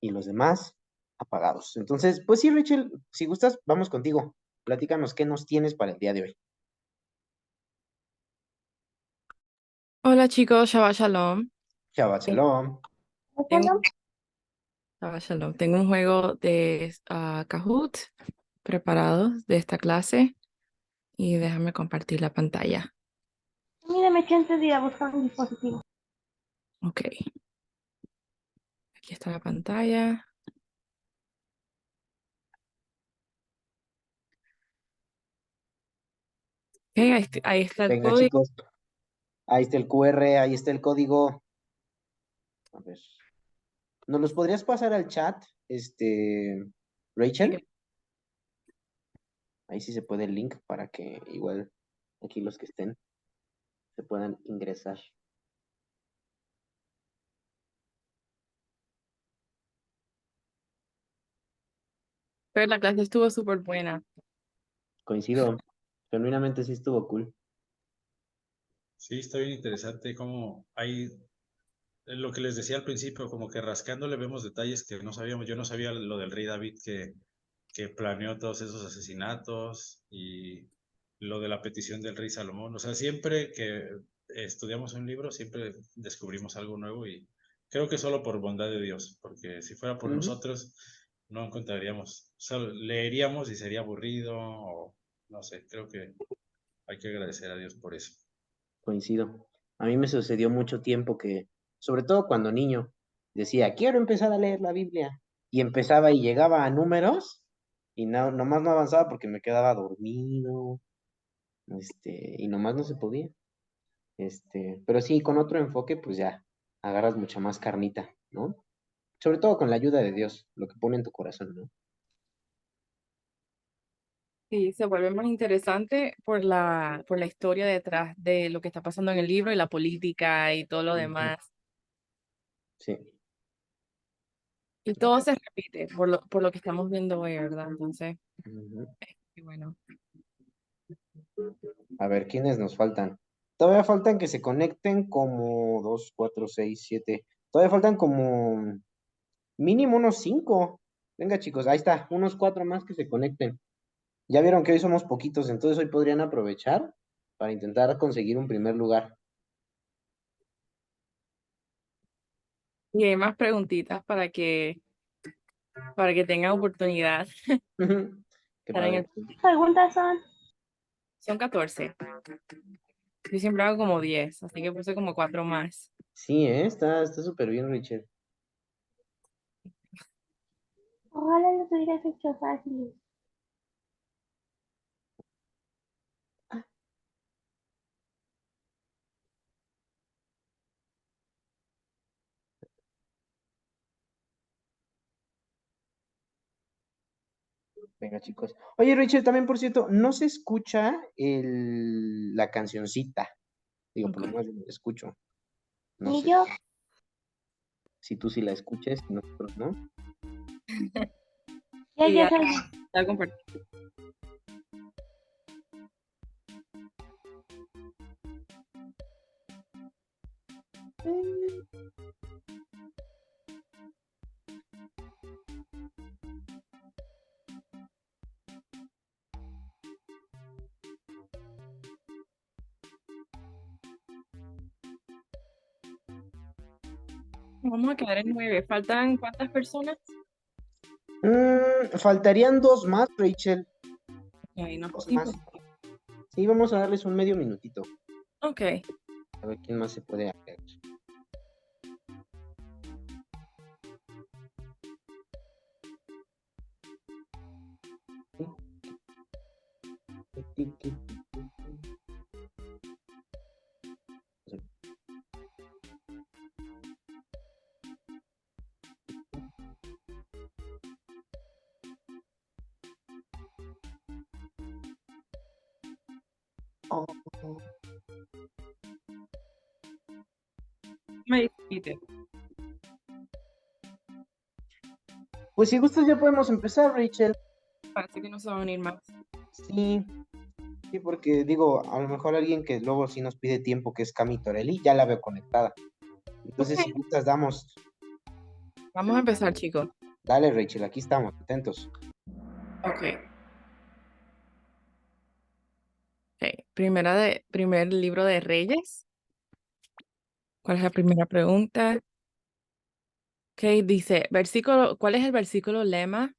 Y los demás apagados. Entonces, pues sí, Rachel, si gustas, vamos contigo. Platícanos qué nos tienes para el día de hoy. Hola chicos, Shabbat Shalom. Shabbat Ten- Shalom. Tengo, Shabbat Shalom. Tengo un juego de Kahoot preparado de esta clase y déjame compartir la pantalla. Mírame chance de ir a buscar un dispositivo. Ok, aquí está la pantalla. Ok, ahí está el Venga, código. chicos. Ahí está el QR, ahí está el código. A ver. ¿Nos los podrías pasar al chat, Sí, Rachel? Ahí sí se puede el link para que igual aquí los que estén se puedan ingresar. pero la clase estuvo súper buena. Coincido. Genuinamente sí estuvo cool. Sí, está bien interesante como hay lo que les decía al principio, como que rascándole vemos detalles que no sabíamos. Yo no sabía lo del rey David que planeó todos esos asesinatos y lo de la petición del rey Salomón. O sea, siempre que estudiamos un libro, siempre descubrimos algo nuevo y creo que solo por bondad de Dios, porque si fuera por Ujú. nosotros, no encontraríamos, solo leeríamos y sería aburrido o no sé, creo que hay que agradecer a Dios por eso. Coincido. A mí me sucedió mucho tiempo que, sobre todo cuando niño, decía, quiero empezar a leer la Biblia. Y empezaba y llegaba a números y no, nomás no avanzaba porque me quedaba dormido, y nomás no se podía. Pero sí, con otro enfoque, pues ya agarras mucha más carnita, ¿no? Sobre todo con la ayuda de Dios, lo que pone en tu corazón, ¿no? Sí, se vuelve más interesante por la historia detrás de lo que está pasando en el libro y la política y todo lo Ujú. demás. Sí. Y todo se repite por lo que estamos viendo hoy, ¿verdad? Entonces, Ujú. y bueno. A ver, ¿quiénes nos faltan? Todavía faltan que se conecten como 2, 4, 6, 7. Todavía faltan como mínimo unos 5. Venga, chicos, ahí está, unos 4 más que se conecten. Ya vieron que hoy somos poquitos, entonces hoy podrían aprovechar para intentar conseguir un primer lugar. Y hay más preguntitas para que tengan oportunidad. Qué Estar en padre. el punto. Preguntas son, Son 14. Yo siempre hago como 10, así que puse como 4 más. Sí, está súper bien, Richard. ojalá los hubieras hecho fáciles. Venga, chicos. Oye, Richard, también por cierto, no se escucha la cancioncita. Digo, por lo Ok. menos yo no la escucho. No Ni sé yo, si tú sí la escuches y nosotros no. ya, Y ya ya salí. está compartido. Vamos a quedar en 9. ¿Faltan cuántas personas? Faltarían 2 más, Rachel. Ahí no. 2 Sí, más. Sí, vamos a darles un medio minutito. ok. A ver quién más se puede agregar. Oh. Me dice Peter. Pues si gustas ya podemos empezar, Rachel. Parece que no se va a unir más. Sí, sí, porque digo, a lo mejor alguien que luego sí nos pide tiempo, que es Cami Torelli, ya la veo conectada. Entonces, Ok. si gustas, damos. Vamos a empezar, chicos. Dale, Rachel, aquí estamos, atentos. Ok. Ok. Primer libro de Reyes. ¿Cuál es la primera pregunta? Ok, dice, ¿cuál es el versículo lema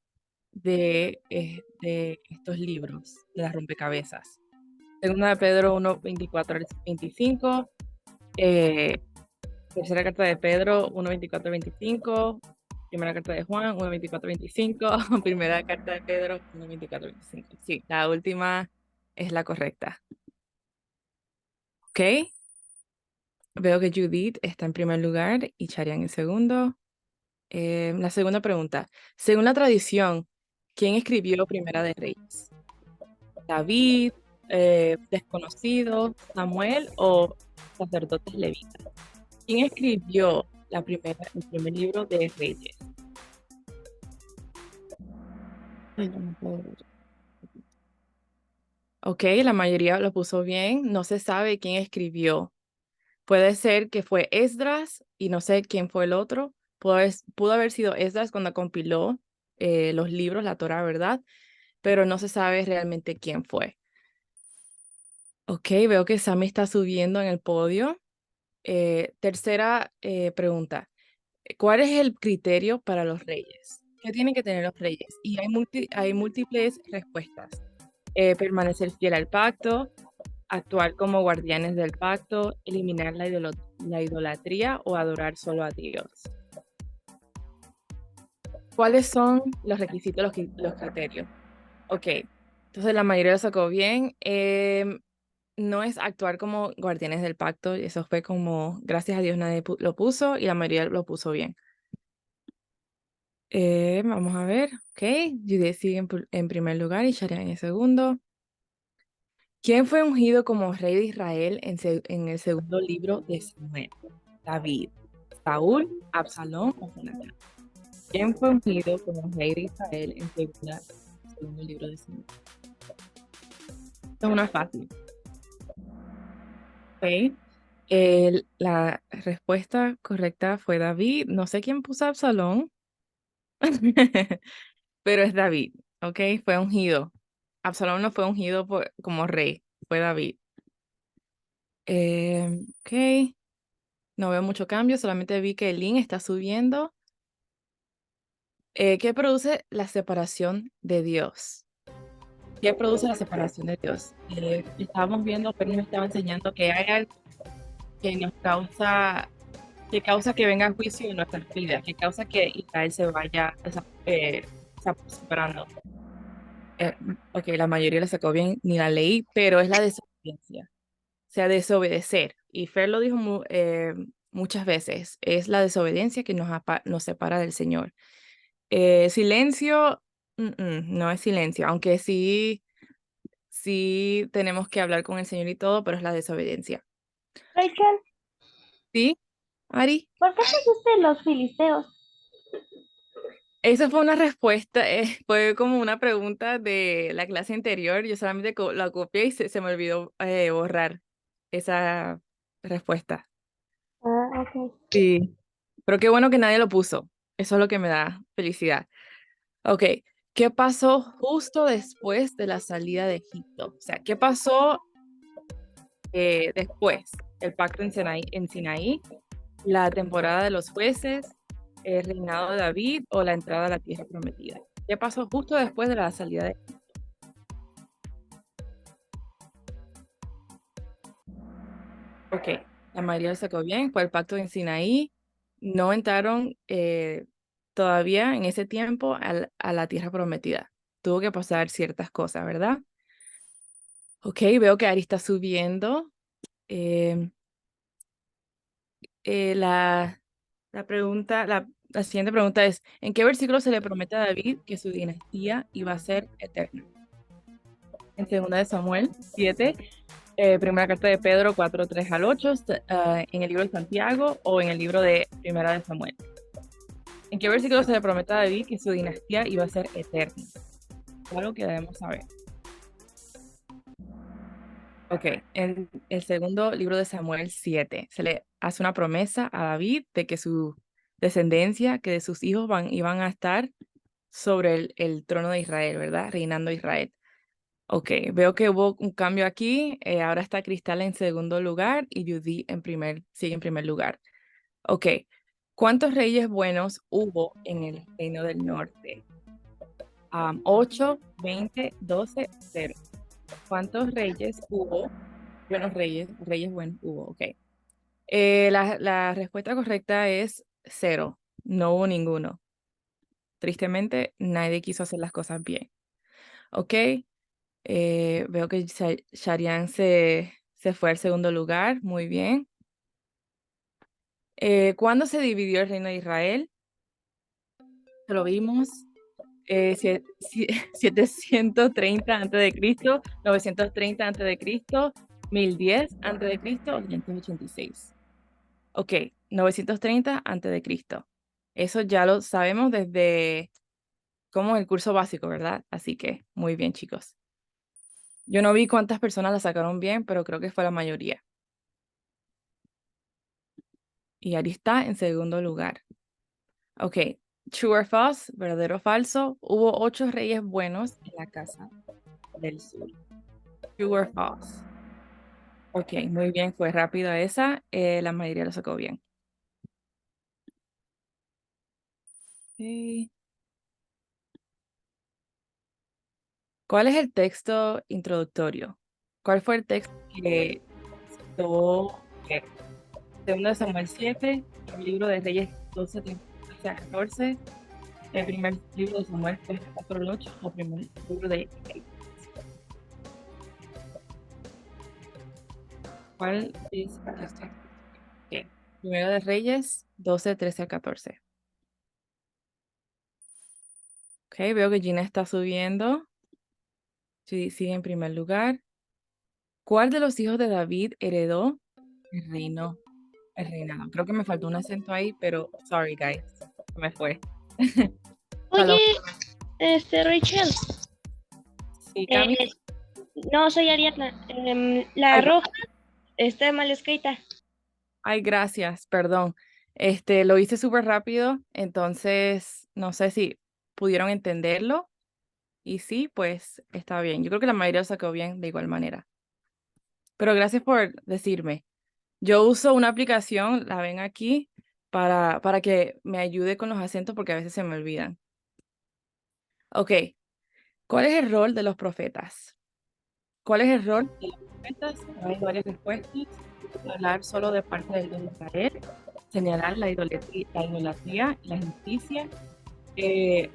de estos libros, de las rompecabezas? Segunda de Pedro 1, 24 al 25. Tercera carta de Pedro 1, 24 al 25. Primera carta de Juan 1, 24 al 25. Primera carta de Pedro 1, 24 al 25. Sí, la última es la correcta. Ok. Veo que Judith está en primer lugar y Charian en segundo. La segunda pregunta. Según la tradición, ¿quién escribió Primera de Reyes? ¿David, desconocido, Samuel o sacerdotes levitas? ¿Quién escribió el primer libro de Reyes? Ay, no me puedo ver. Ok, la mayoría lo puso bien. No se sabe quién escribió. Puede ser que fue Esdras y no sé quién fue el otro. Pudo haber sido Esdras cuando compiló los libros, la Torá, ¿verdad? Pero no se sabe realmente quién fue. Ok, veo que Sammy está subiendo en el podio. Tercera pregunta. ¿Cuál es el criterio para los reyes? ¿Qué tienen que tener los reyes? Y hay múltiples respuestas. Permanecer fiel al pacto, actuar como guardianes del pacto, eliminar la idolatría o adorar solo a Dios. ¿Cuáles son los requisitos, los criterios? Ok, entonces la mayoría lo sacó bien. No es actuar como guardianes del pacto, eso fue como, gracias a Dios nadie lo puso y la mayoría lo puso bien. Vamos a ver, ok, Judith sigue en primer lugar y Sharian en segundo. ¿Quién fue ungido como rey de Israel en el segundo libro de Samuel? David, Saúl, Absalón o Jonatán. ¿Quién fue ungido como rey de Israel en el segundo libro de Samuel? Esto es una fácil. Ok. La respuesta correcta fue David. No sé quién puso Absalón, pero es David, ¿ok? Fue ungido. Absalón no fue ungido como rey, fue David. Ok, no veo mucho cambio, solamente vi que el link está subiendo. ¿Qué produce la separación de Dios? ¿Qué produce la separación de Dios? Estábamos viendo, pero me estaba enseñando que hay algo que nos causa que venga el juicio en nuestras vidas, que causa que Israel se vaya separando. Ok, la mayoría la sacó bien, ni la leí, pero es la desobediencia. O sea, desobedecer. Y Fer lo dijo muchas veces, es la desobediencia que nos separa del Señor. Silencio, no es silencio, aunque sí tenemos que hablar con el Señor y todo, pero es la desobediencia. Rachel, ¿Sí, Ari? ¿por qué pusiste los filisteos? Esa fue una respuesta, fue como una pregunta de la clase anterior. Yo solamente la copié y se me olvidó borrar esa respuesta. Ah, ok. Sí, pero qué bueno que nadie lo puso. Eso es lo que me da felicidad. Ok, ¿qué pasó justo después de la salida de Egipto? O sea, ¿qué pasó después? El pacto en Sinaí, la temporada de los jueces, el reinado de David o la entrada a la tierra prometida. ¿Qué pasó justo después de la salida de Egipto? Ok, la mayoría lo sacó bien, fue el pacto en Sinaí. No entraron todavía en ese tiempo a la tierra prometida. Tuvo que pasar ciertas cosas, ¿verdad? Ok, veo que Ari está subiendo. Eh, la siguiente pregunta es, ¿en qué versículo se le promete a David que su dinastía iba a ser eterna? En 2 de Samuel 7, primera carta de Pedro 4, 3 al 8, en el libro de Santiago o en el libro de Primera de Samuel. ¿En qué versículo se le promete a David que su dinastía iba a ser eterna? Algo que debemos saber. Ok, en el segundo libro de Samuel 7 se le hace una promesa a David de que su descendencia, que de sus hijos iban a estar sobre el trono de Israel, ¿verdad? Reinando Israel. Ok, veo que hubo un cambio aquí. Ahora está Cristal en segundo lugar y Judy sigue en primer lugar. Ok, ¿cuántos reyes buenos hubo en el reino del norte? 8, 20, 12, 0. ¿Cuántos reyes hubo? Buenos reyes buenos hubo, ok. La respuesta correcta es 0. No hubo ninguno. Tristemente, nadie quiso hacer las cosas bien. Ok, veo que Sharian se fue al segundo lugar. Muy bien. ¿Cuándo se dividió el reino de Israel? Lo vimos. 730 antes de Cristo, 930 antes de Cristo, 1010 antes de Cristo, 586. Ok, 930 antes de Cristo. Eso ya lo sabemos desde como el curso básico, ¿verdad? Así que muy bien, chicos. Yo no vi cuántas personas la sacaron bien, pero creo que fue la mayoría. Y Ari está en segundo lugar. Ok, true or false, verdadero o falso. Hubo 8 reyes buenos en la casa del sur. True or false. Ok, muy bien, fue rápida esa. La mayoría lo sacó bien. Ok. ¿Cuál es el texto introductorio? ¿Cuál fue el texto que citó Segundo de Samuel 7, el libro de Reyes 12, 13 a 14, el primer libro de Samuel 3, 4 al 8, o primer libro de Reyes? ¿Cuál es el texto? Ok, primero de Reyes 12, 13 a 14. Ok, veo que Gina está subiendo. Sí, sigue en primer lugar. ¿Cuál de los hijos de David heredó el reino, el reinado? Creo que me faltó un acento ahí, pero sorry, guys. Se me fue. Oye, Rachel, Sí, Cami. no soy Ariadna. La Ay, roja está mal escrita. Ay, gracias, perdón. Lo hice súper rápido, entonces no sé si pudieron entenderlo. Y sí, pues está bien. Yo creo que la mayoría lo sacó bien de igual manera. Pero gracias por decirme. Yo uso una aplicación, la ven aquí, para que me ayude con los acentos porque a veces se me olvidan. Ok, ¿cuál es el rol de los profetas? ¿Cuál es el rol de los profetas? Hay varias respuestas. Hablar solo de parte del Dios de Israel, señalar la idolatría, la injusticia,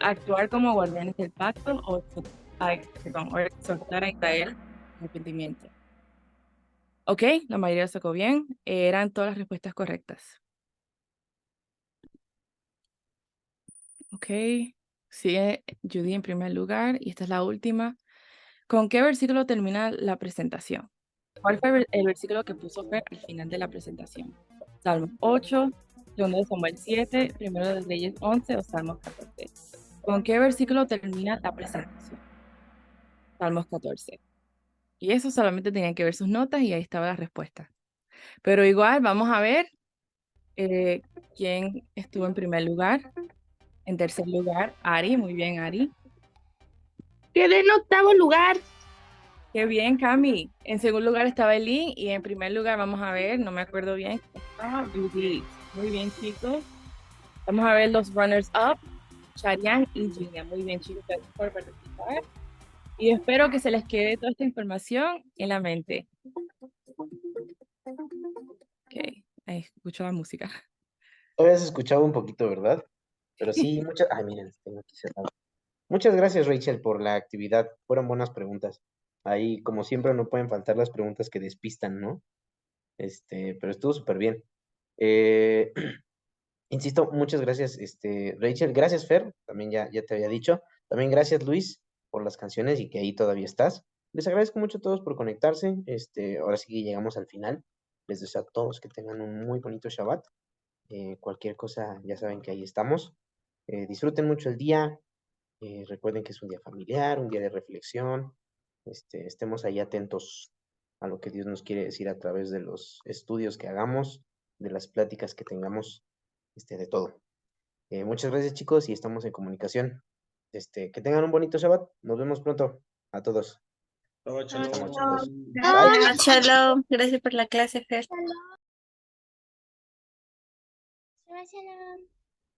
actuar como guardianes del pacto o exhortar a Israel al arrepentimiento. Ok, la mayoría lo sacó bien. Eran todas las respuestas correctas. Ok, sigue Judy en primer lugar y esta es la última. ¿Con qué versículo termina la presentación? ¿Cuál fue el versículo que puso Fer al final de la presentación? Salmos 8, 2 de Samuel 7, 1 de Reyes 11 o Salmos 14. ¿Con qué versículo termina la presentación? Salmos 14. Y eso solamente tenían que ver sus notas y ahí estaba la respuesta. Pero igual vamos a ver quién estuvo en primer lugar. En tercer lugar, Ari. Muy bien, Ari. Quedé en octavo lugar. Qué bien, Cami. En segundo lugar estaba Elin y en primer lugar, vamos a ver, no me acuerdo bien, estaba Judith. Muy bien, chicos. Vamos a ver los runners up, Sharian y Gina. Muy bien, chicos, gracias por participar. Y espero que se les quede toda esta información en la mente. Ok, ahí escucho la música. Todavía se escuchaba un poquito, ¿verdad? Pero sí, muchas... Ay, miren, tengo aquí cerrado. Muchas gracias, Rachel, por la actividad. Fueron buenas preguntas. Ahí, como siempre, no pueden faltar las preguntas que despistan, ¿no? Pero estuvo súper bien. Eh, Insisto, muchas gracias, Rachel. Gracias, Fer, también ya te había dicho. También gracias, Luis, por las canciones y que ahí todavía estás. Les agradezco mucho a todos por conectarse. Ahora sí que llegamos al final. Les deseo a todos que tengan un muy bonito Shabbat. Cualquier cosa, ya saben que ahí estamos. Disfruten mucho el día. Recuerden que es un día familiar, un día de reflexión. Estemos ahí atentos a lo que Dios nos quiere decir a través de los estudios que hagamos, de las pláticas que tengamos, de todo. Muchas gracias, chicos, y estamos en comunicación. Que tengan un bonito Shabbat. Nos vemos pronto a todos. Estamos, chicos. Bye. Shalom, gracias por la clase, Fer. Shabbat shalom.